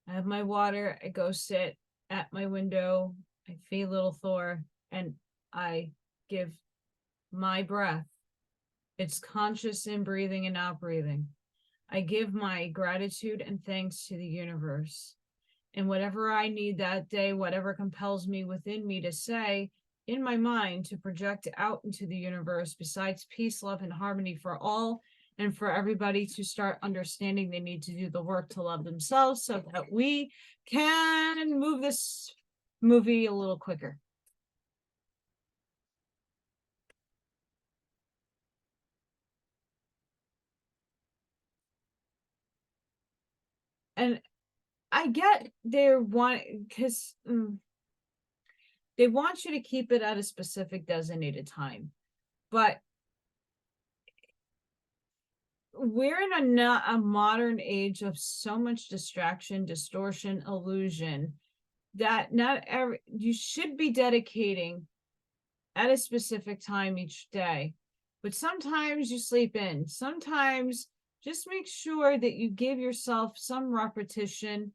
I have my water, I go sit at my window, I feed little Thor, and I give my breath. It's conscious in breathing and out breathing. I give my gratitude and thanks to the universe. And whatever I need that day, whatever compels me within me to say in my mind to project out into the universe, besides peace, love, and harmony for all, and for everybody to start understanding they need to do the work to love themselves so that we can move this movie a little quicker. And I get they want, because they want you to keep it at a specific designated time, but we're in a modern age of so much distraction, distortion, illusion, that not every, you should be dedicating at a specific time each day. But sometimes you sleep in. Sometimes just make sure that you give yourself some repetition.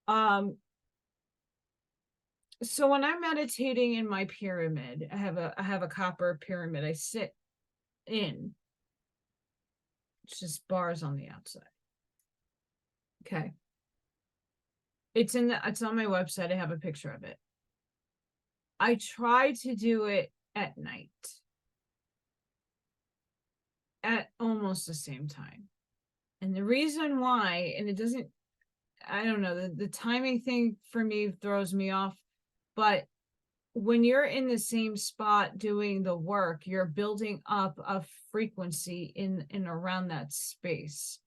So when I'm meditating in my pyramid, I have a copper pyramid. I sit in. It's just bars on the outside. Okay. It's on my website. I have a picture of it. I try to do it at night at almost the same time. And the reason why, and it doesn't, I don't know, the timing thing for me throws me off, but when you're in the same spot doing the work, you're building up a frequency in around that space,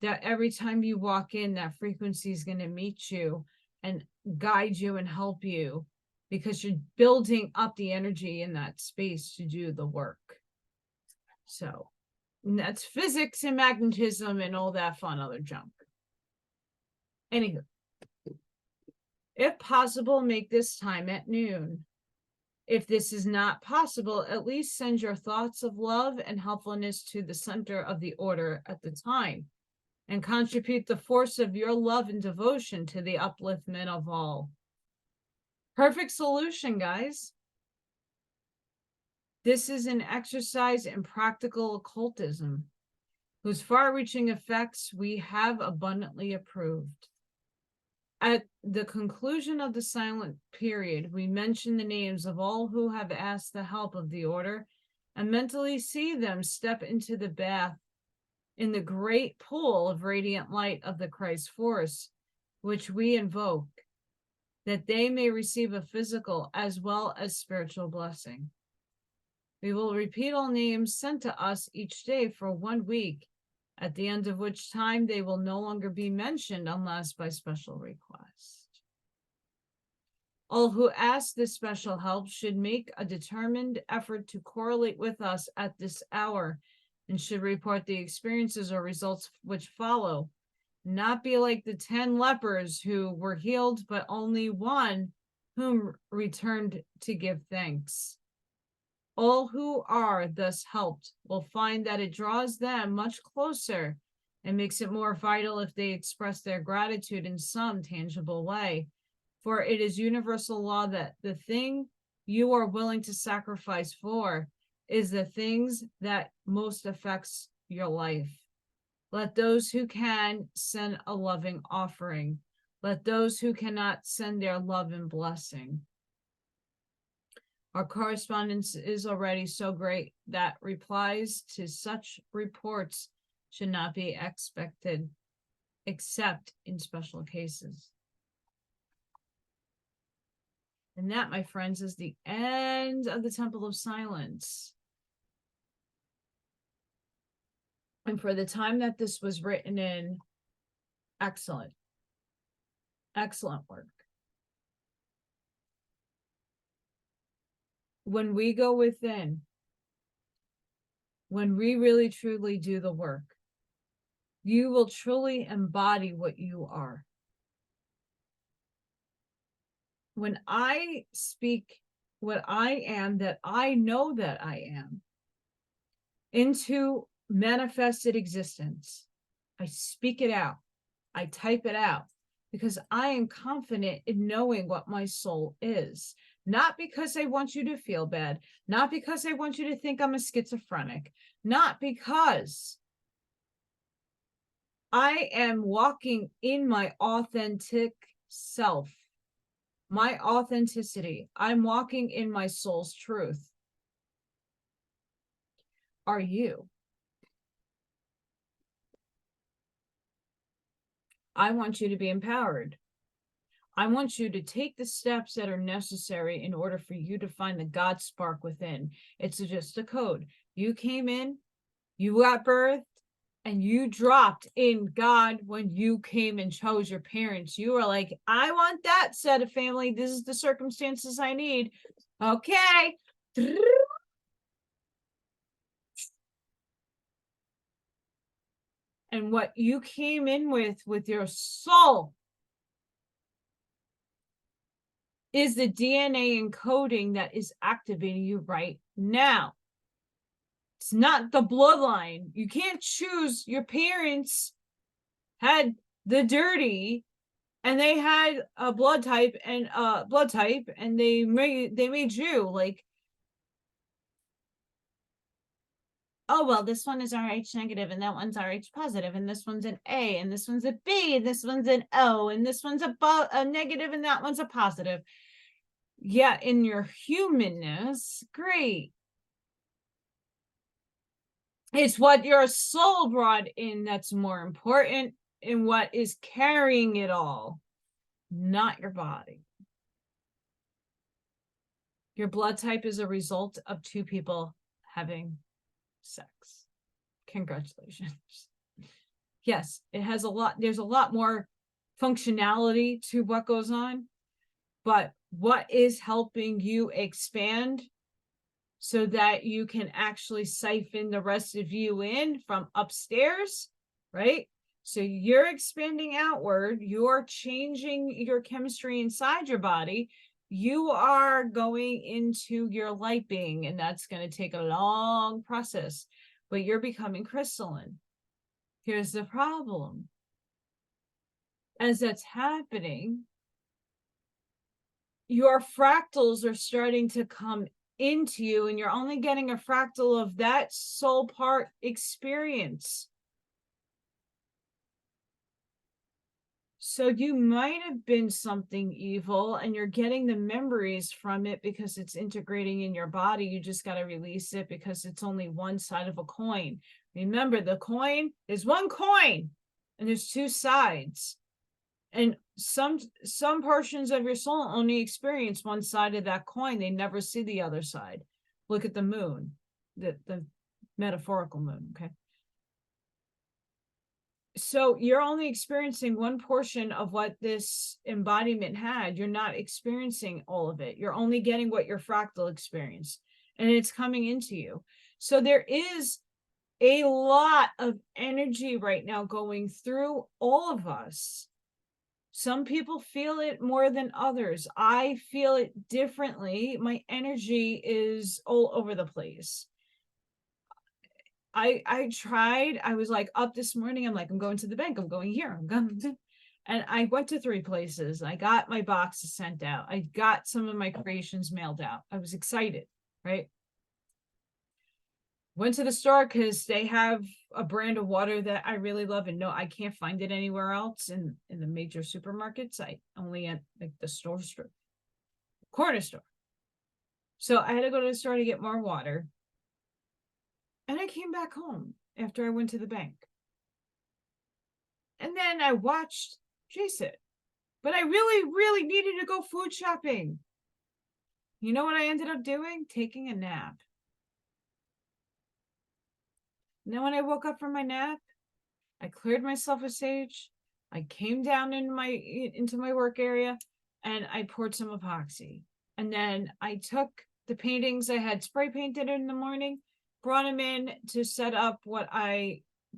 that every time you walk in, that frequency is going to meet you and guide you and help you, because you're building up the energy in that space to do the work. So that's physics and magnetism and all that fun other junk. Anywho, if possible, make this time at noon. If this is not possible, at least send your thoughts of love and helpfulness to the center of the order at the time, and contribute the force of your love and devotion to the upliftment of all. Perfect solution, guys. This is an exercise in practical occultism, whose far-reaching effects we have abundantly approved. At the conclusion of the silent period, we mention the names of all who have asked the help of the order, and mentally see them step into the bath in the great pool of radiant light of the Christ force, which we invoke, that they may receive a physical as well as spiritual blessing. We will repeat all names sent to us each day for 1 week, at the end of which time they will no longer be mentioned unless by special request. All who ask this special help should make a determined effort to correlate with us at this hour, and should report the experiences or results which follow. Not be like the 10 lepers who were healed, but only one whom returned to give thanks. All who are thus helped will find that it draws them much closer and makes it more vital if they express their gratitude in some tangible way. For it is universal law that the thing you are willing to sacrifice for is the things that most affects your life. Let those who can send a loving offering. Let those who cannot send their love and blessing. Our correspondence is already so great that replies to such reports should not be expected, except in special cases. And that, my friends, is the end of the Temple of Silence. And for the time that this was written in, excellent. Excellent work. When we go within, when we really truly do the work, you will truly embody what you are. When I speak what I am, that I know that I am, into manifested existence. I speak it out. I type it out because I am confident in knowing what my soul is. Not because I want you to feel bad, not because I want you to think I'm a schizophrenic, not because I am walking in my authentic self, my authenticity. I'm walking in my soul's truth. Are you? I want you to be empowered. I want you to take the steps that are necessary in order for you to find the God spark within. It's just a code. You came in, you got birthed, and you dropped in God when you came and chose your parents. You were like, I want that set of family. This is the circumstances I need. Okay. And what you came in with your soul is the DNA encoding that is activating you right now. It's not the bloodline. You can't choose. Your parents had the dirty and they had a blood type and they made you like, oh well, this one is RH negative and that one's RH positive and this one's an A and this one's a B and this one's an O and this one's a negative and that one's a positive. Yeah, in your humanness, great. It's what your soul brought in that's more important and what is carrying it all, not your body. Your blood type is a result of two people having sex. Congratulations. Yes, it has a lot. There's a lot more functionality to what goes on, but what is helping you expand so that you can actually siphon the rest of you in from upstairs, right? So you're expanding outward, you're changing your chemistry inside your body, you are going into your light being, and that's going to take a long process, but you're becoming crystalline. Here's the problem. As that's happening, your fractals are starting to come into you, and you're only getting a fractal of that soul part experience. So you might have been something evil and you're getting the memories from it because it's integrating in your body. You just got to release it because it's only one side of a coin. Remember, the coin is one coin and there's two sides. And some portions of your soul only experience one side of that coin. They never see the other side. Look at the moon, the metaphorical moon, okay? So you're only experiencing one portion of what this embodiment had. You're not experiencing all of it. You're only getting what your fractal experienced, and it's coming into you. So there is a lot of energy right now going through all of us. Some people feel it more than others. I feel it differently. My energy is all over the place. I tried. I was like up this morning. I'm like, I'm going to the bank. I'm going here. I'm going to, and I went to 3 places. I got my boxes sent out. I got some of my creations mailed out. I was excited, right? Went to the store because they have a brand of water that I really love, and no, I can't find it anywhere else in the major supermarkets. I only at like the corner store. So I had to go to the store to get more water. And I came back home after I went to the bank. And then I watched Jason. But I really, really needed to go food shopping. You know what I ended up doing? Taking a nap. And then when I woke up from my nap, I cleared myself a sage. I came down into my work area and I poured some epoxy. And then I took the paintings I had spray painted in the morning, brought them in to set up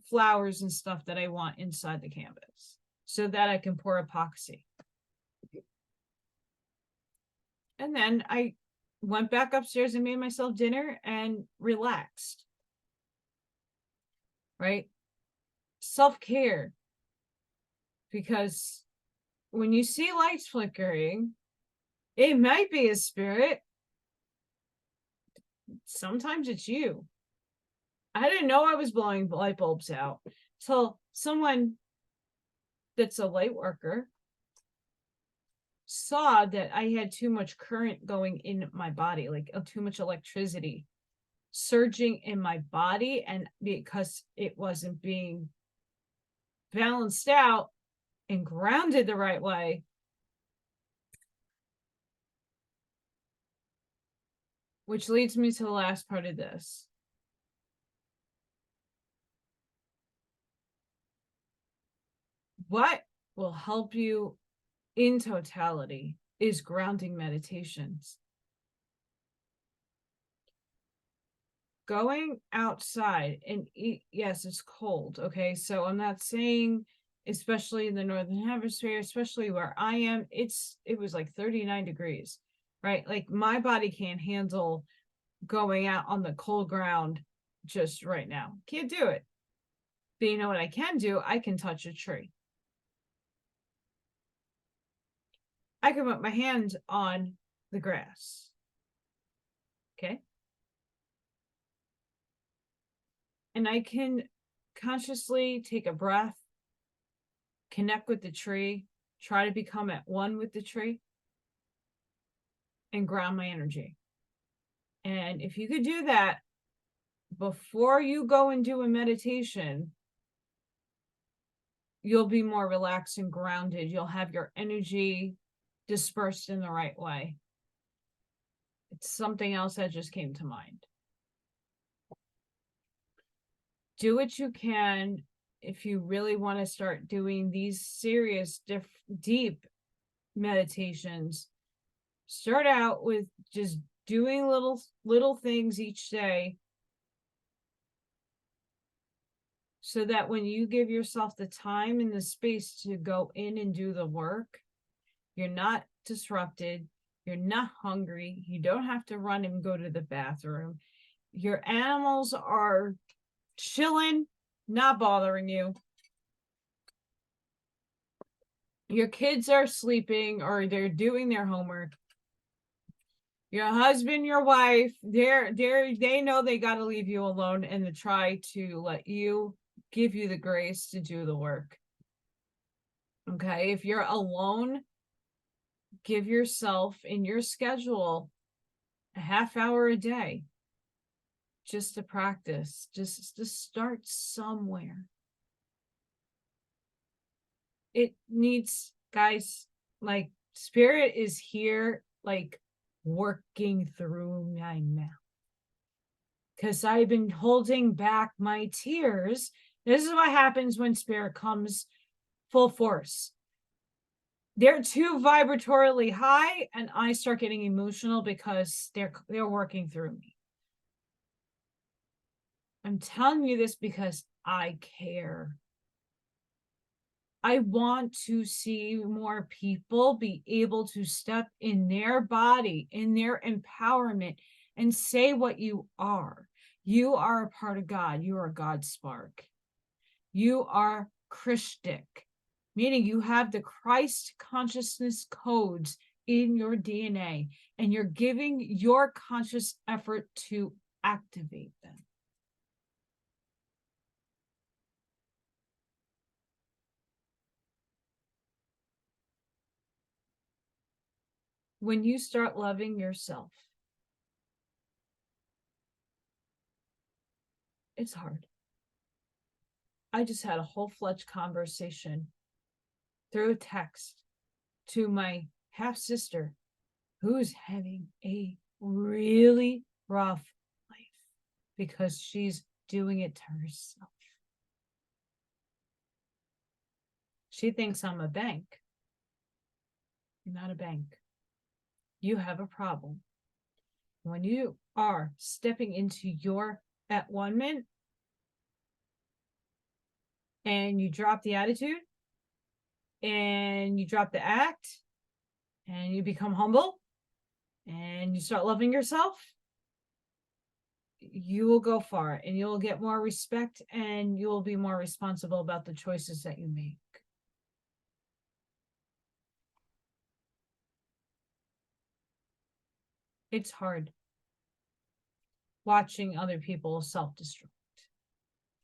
flowers and stuff that I want inside the canvas so that I can pour epoxy. And then I went back upstairs and made myself dinner and relaxed. right? Self-care. Because when you see lights flickering, it might be a spirit. Sometimes it's you. I didn't know I was blowing light bulbs out till someone that's a light worker saw that I had too much current going in my body, like too much electricity surging in my body. And because it wasn't being balanced out and grounded the right way, which leads me to the last part of this. What will help you in totality is grounding meditations. Going outside and yes, it's cold. Okay. So I'm not saying, especially in the Northern Hemisphere, especially where I am, it was like 39 degrees, right? Like my body can't handle going out on the cold ground just right now. Can't do it. But you know what I can do? I can touch a tree. I can put my hand on the grass. Okay. And I can consciously take a breath, connect with the tree, try to become at one with the tree, and ground my energy. And if you could do that before you go and do a meditation, you'll be more relaxed and grounded. You'll have your energy dispersed in the right way. It's something else that just came to mind. Do what you can if you really want to start doing these serious, deep meditations. Start out with just doing little things each day, so that when you give yourself the time and the space to go in and do the work, you're not disrupted, you're not hungry, you don't have to run and go to the bathroom. Your animals are chilling, not bothering you. Your kids are sleeping or they're doing their homework. Your husband, your wife, they know they got to leave you alone and to try to let you give you the grace to do the work. Okay, if you're alone, give yourself in your schedule a half hour a day just to practice, just to start somewhere. It needs, guys, like spirit is here, like working through my mouth. Because I've been holding back my tears. This is what happens when spirit comes full force. They're too vibratorily high, and I start getting emotional because they're working through me. I'm telling you this because I care. I want to see more people be able to step in their body, in their empowerment, and say what you are. You are a part of God. You are God's spark. You are Christic, meaning you have the Christ consciousness codes in your DNA, and you're giving your conscious effort to activate them. When you start loving yourself, it's hard. I just had a whole fledged conversation through text to my half sister who's having a really rough life because she's doing it to herself. She thinks I'm a bank. You're not a bank. You have a problem. When you are stepping into your at one minute and you drop the attitude and you drop the act and you become humble and you start loving yourself, you will go far and you'll get more respect and you'll be more responsible about the choices that you make. It's hard watching other people self-destruct,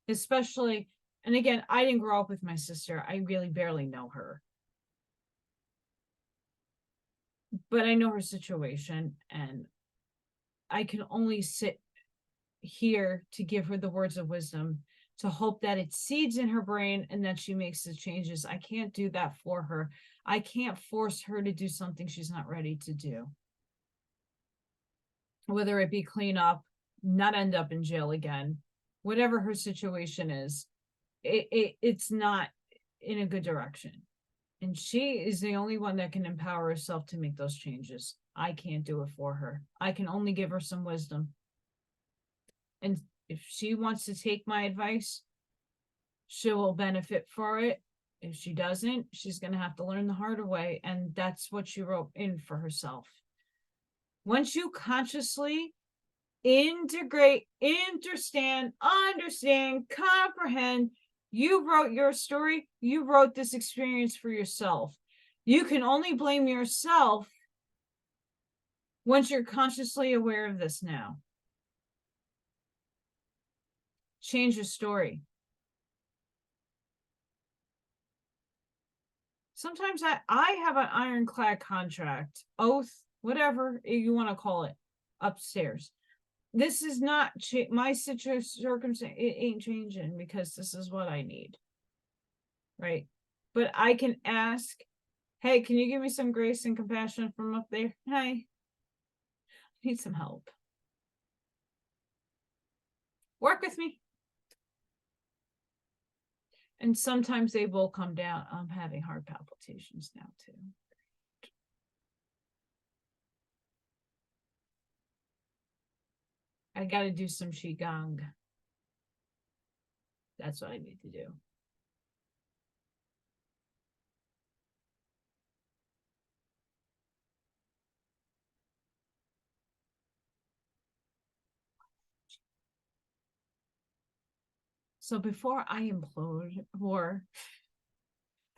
especially, and again, I didn't grow up with my sister. I really barely know her, but I know her situation, and I can only sit here to give her the words of wisdom, to hope that it seeds in her brain and that she makes the changes. I can't do that for her. I can't force her to do something she's not ready to do. Whether it be clean up, not end up in jail again, whatever her situation is, it's not in a good direction. And she is the only one that can empower herself to make those changes. I can't do it for her. I can only give her some wisdom. And if she wants to take my advice, she will benefit for it. If she doesn't, she's going to have to learn the harder way. And that's what she wrote in for herself. Once you consciously integrate, understand, comprehend, you wrote your story, you wrote this experience for yourself. You can only blame yourself once you're consciously aware of this now. Change your story. Sometimes I have an ironclad contract, oath, whatever you want to call it, upstairs. This is not my circumstance. It ain't changing because this is what I need. Right. But I can ask, hey, can you give me some grace and compassion from up there? Hey, I need some help. Work with me. And sometimes they will come down. I'm having heart palpitations now too. I got to do some Qigong. That's what I need to do. So before I implode or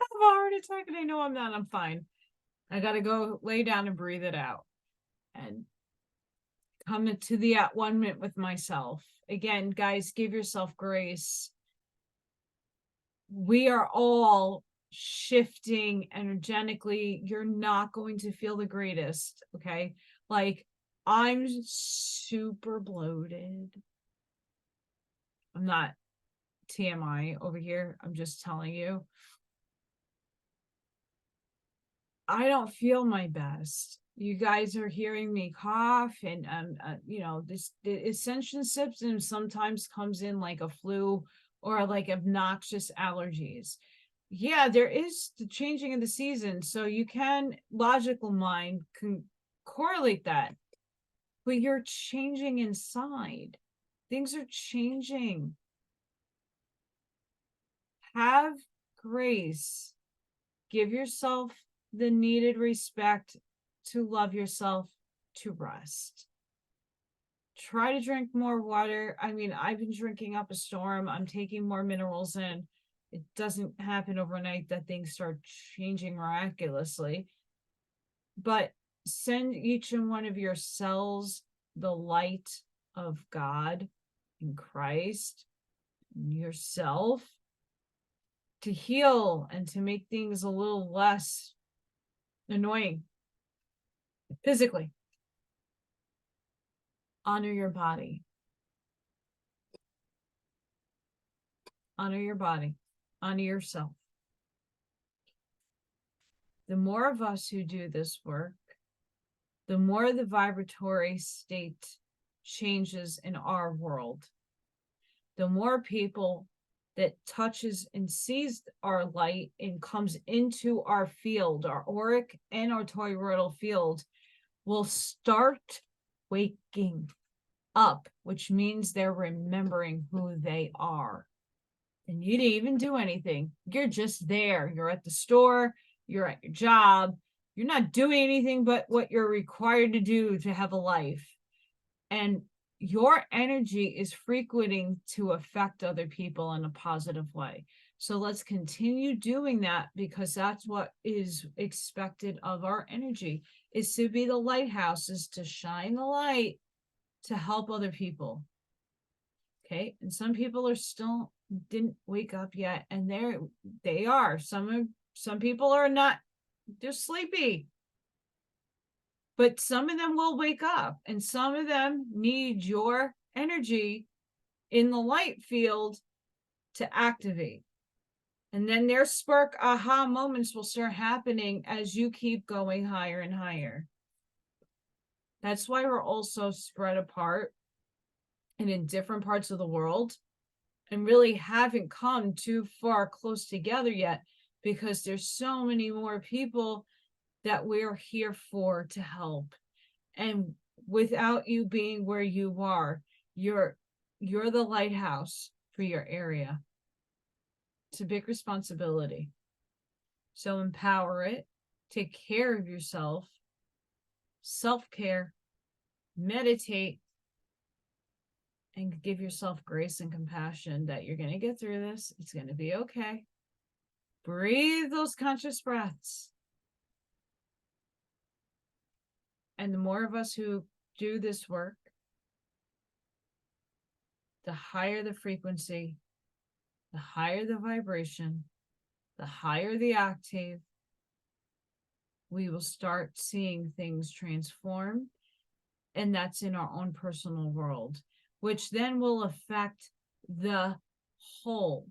have a heart attack, and I know I'm not, I'm fine. I got to go lay down and breathe it out and come to the at one minute with myself. Again, guys, give yourself grace. We are all shifting energetically. You're not going to feel the greatest. Okay. Like, I'm super bloated. I'm not TMI over here. I'm just telling you. I don't feel my best. You guys are hearing me cough, and you know, the ascension symptoms sometimes comes in like a flu or like obnoxious allergies. Yeah, there is the changing of the season, so you can, logical mind can correlate that, but you're changing inside. Things are changing. Have grace. Give yourself the needed respect to love yourself, to rest. Try to drink more water. I mean, I've been drinking up a storm. I'm taking more minerals in. It doesn't happen overnight that things start changing miraculously. But send each and one of your cells the light of God in Christ, yourself, to heal and to make things a little less annoying physically. Honor your body. Honor your body. Honor yourself. The more of us who do this work, the more the vibratory state changes in our world. The more people that touches and sees our light and comes into our field, our auric and our toroidal field, will start waking up, which means they're remembering who they are. And you didn't even do anything. You're just there. You're at the store. You're at your job. You're not doing anything but what you're required to do to have a life. And your energy is frequenting to affect other people in a positive way. So let's continue doing that, because that's what is expected of our energy, is to be the lighthouse, is to shine the light to help other people. Okay. And some people are still didn't wake up yet, and they are. Some people are not, they're sleepy. But some of them will wake up, and some of them need your energy in the light field to activate. And then their spark aha moments will start happening as you keep going higher and higher. That's why we're also spread apart and in different parts of the world, and really haven't come too far close together yet, because there's so many more people that we're here for to help. And without you being where you are, you're the lighthouse for your area. It's a big responsibility. So empower it, take care of yourself, self-care, meditate, and give yourself grace and compassion that you're going to get through this. It's going to be okay. Breathe those conscious breaths. And the more of us who do this work, the higher the frequency, the higher the vibration, the higher the octave, we will start seeing things transform. And that's in our own personal world, which then will affect the whole.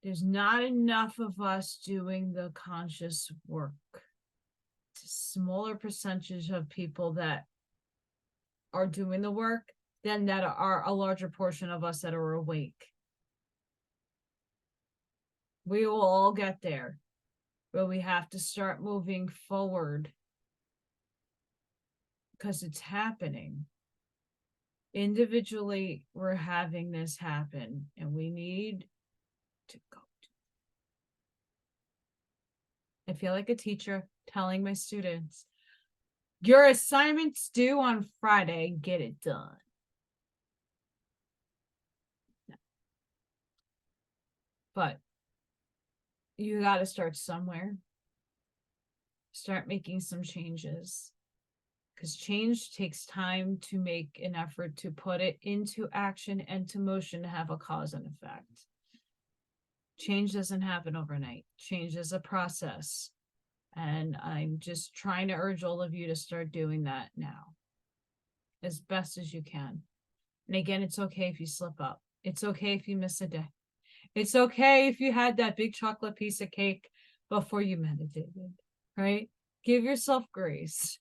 There's not enough of us doing the conscious work. It's a smaller percentage of people that are doing the work than that are a larger portion of us that are awake. We will all get there, but we have to start moving forward, because it's happening. Individually, we're having this happen, and we need to go. I feel like a teacher telling my students, your assignment's due on Friday, get it done. But you got to start somewhere. Start making some changes, because change takes time to make an effort to put it into action and to motion to have a cause and effect. Change doesn't happen overnight. Change is a process. And I'm just trying to urge all of you to start doing that now, as best as you can. And again, it's okay if you slip up. It's okay if you miss a day. It's okay if you had that big chocolate piece of cake before you meditated, right? Give yourself grace.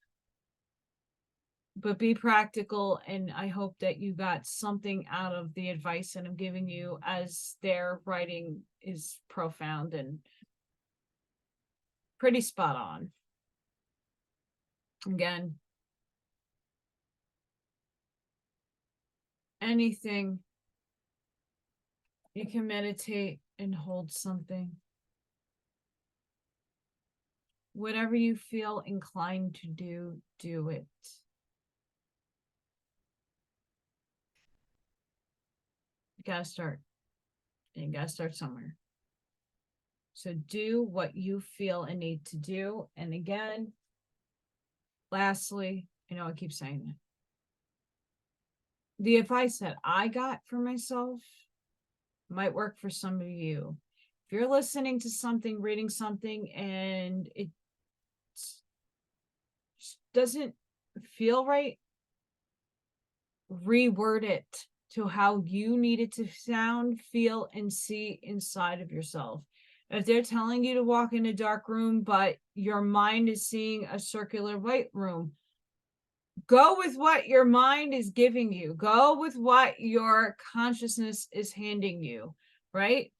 But be practical, and I hope that you got something out of the advice that I'm giving you, as their writing is profound and pretty spot on. Again, anything, you can meditate and hold something. Whatever you feel inclined to do, do it. You gotta start. And you gotta start somewhere. So do what you feel and need to do. And again, lastly, I know I keep saying that, the advice that I got for myself might work for some of you. If you're listening to something, reading something, and it doesn't feel right, reword it to how you need it to sound, feel, and see inside of yourself. If they're telling you to walk in a dark room, but your mind is seeing a circular white room, go with what your mind is giving you. Go with what your consciousness is handing you, right?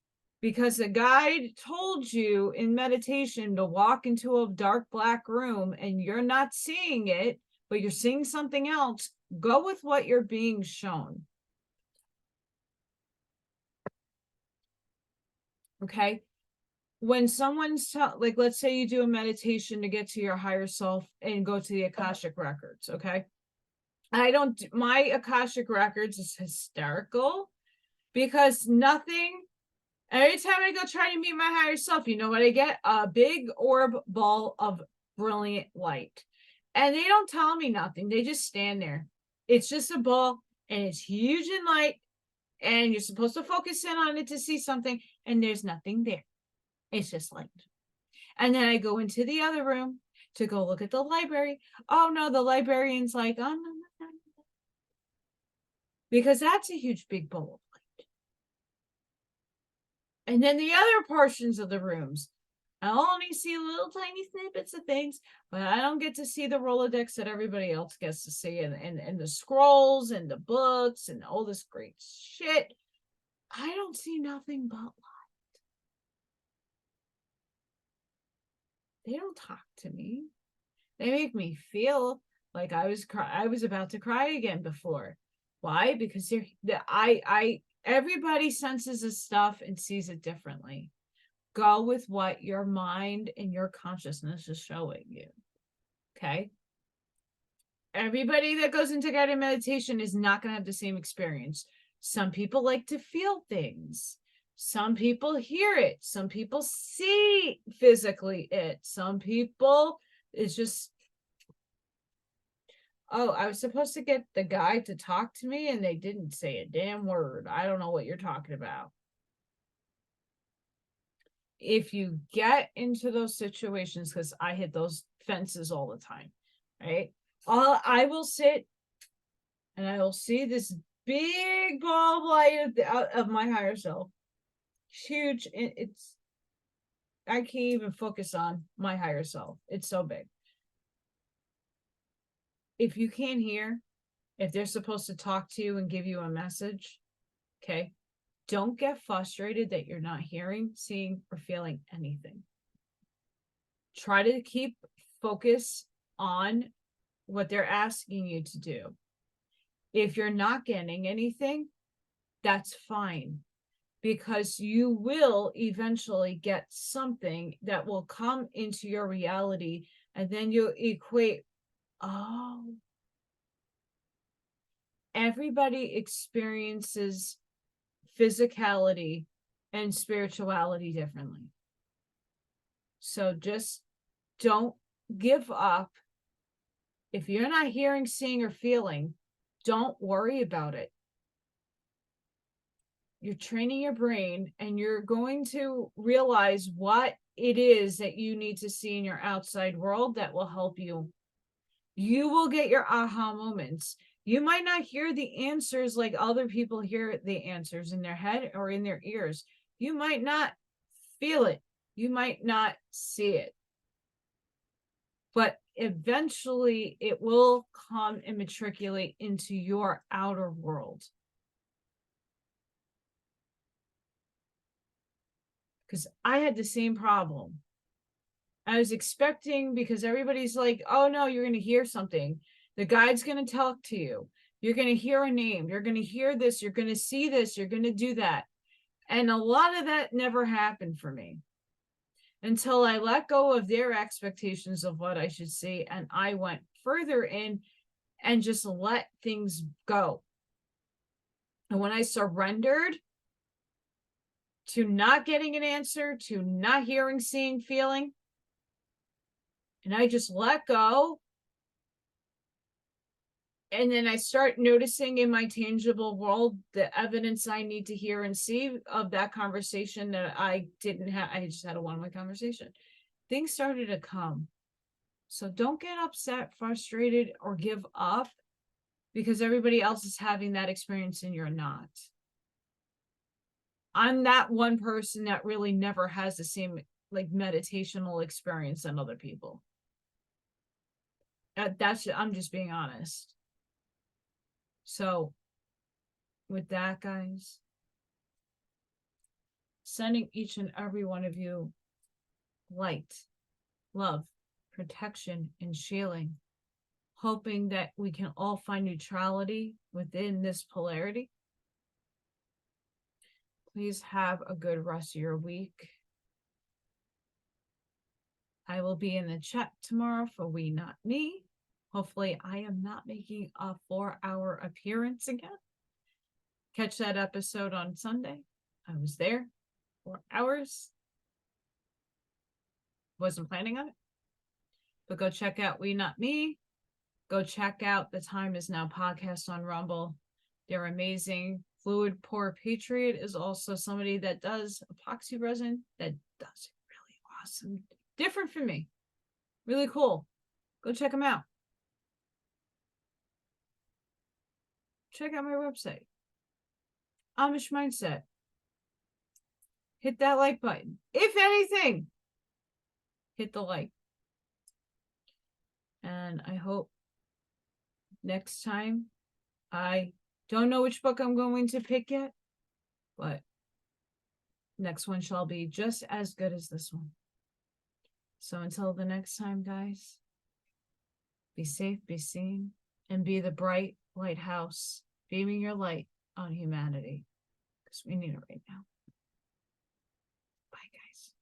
Because the guide told you in meditation to walk into a dark black room and you're not seeing it, but you're seeing something else. Go with what you're being shown. Okay? when someone's like, let's say you do a meditation to get to your higher self and go to the Akashic records, okay? My Akashic records is hysterical because nothing, every time I go try to meet my higher self, you know what I get? A big orb ball of brilliant light. And they don't tell me nothing. They just stand there. It's just a ball and it's huge in light. And you're supposed to focus in on it to see something. And there's nothing there. It's just light. And then I go into the other room to go look at the library. Oh no, the librarian's like, oh no. Because that's a huge big ball of light. And then the other portions of the rooms, I only see little tiny snippets of things, but I don't get to see the Rolodex that everybody else gets to see, and the scrolls and the books and all this great shit. I don't see nothing but light. They don't talk to me. They make me feel like I was about to cry again before. Why? Because everybody senses this stuff and sees it differently. Go with what your mind and your consciousness is showing you. Okay. Everybody that goes into guided meditation is not going to have the same experience. Some people like to feel things. Some people hear it. Some people see physically it. Some people is just, oh, I was supposed to get the guy to talk to me and they didn't say a damn word. I don't know what you're talking about. If you get into those situations, because I hit those fences all the time, right? I will sit and I will see this big ball of light of my higher self. Huge. I can't even focus on my higher self. It's so big. If you can't hear, if they're supposed to talk to you and give you a message, okay, don't get frustrated that you're not hearing, seeing, or feeling anything. Try to keep focus on what they're asking you to do. If you're not getting anything, that's fine, because you will eventually get something that will come into your reality, and then you equate, oh, everybody experiences physicality and spirituality differently. So just don't give up. If you're not hearing, seeing, or feeling, don't worry about it. You're training your brain and you're going to realize what it is that you need to see in your outside world that will help you. You will get your aha moments. You might not hear the answers like other people hear the answers in their head or in their ears. You might not feel it. You might not see it. But eventually it will come and matriculate into your outer world. Because I had the same problem. I was expecting, because everybody's like, oh no, you're going to hear something. The guide's going to talk to you. You're going to hear a name. You're going to hear this. You're going to see this. You're going to do that. And a lot of that never happened for me until I let go of their expectations of what I should see. And I went further in and just let things go. And when I surrendered to not getting an answer, to not hearing, seeing, feeling, and I just let go, and then I start noticing in my tangible world the evidence I need to hear and see of that conversation that I didn't have. I just had a one-way conversation. Things started to come. So don't get upset, frustrated, or give up because everybody else is having that experience and you're not. I'm that one person that really never has the same like meditational experience than other people. I'm just being honest. So with that, guys, sending each and every one of you light, love, protection, and shielding, hoping that we can all find neutrality within this polarity. Please have a good rest of your week. I will be in the chat tomorrow for We Not Me. Hopefully I am not making a 4-hour appearance again. Catch that episode on Sunday. I was there 4 hours. Wasn't planning on it. But go check out We Not Me. Go check out The Time Is Now podcast on Rumble. They're amazing. Fluid Pour Patriot is also somebody that does epoxy resin that does it really awesome. Different from me. Really cool. Go check them out. Check out my website. Amish Mindset. Hit that like button. If anything, hit the like. And I hope next time, I don't know which book I'm going to pick yet, but next one shall be just as good as this one. So until the next time, guys, be safe, be seen, and be the bright lighthouse, beaming your light on humanity, because we need it right now. Bye, guys.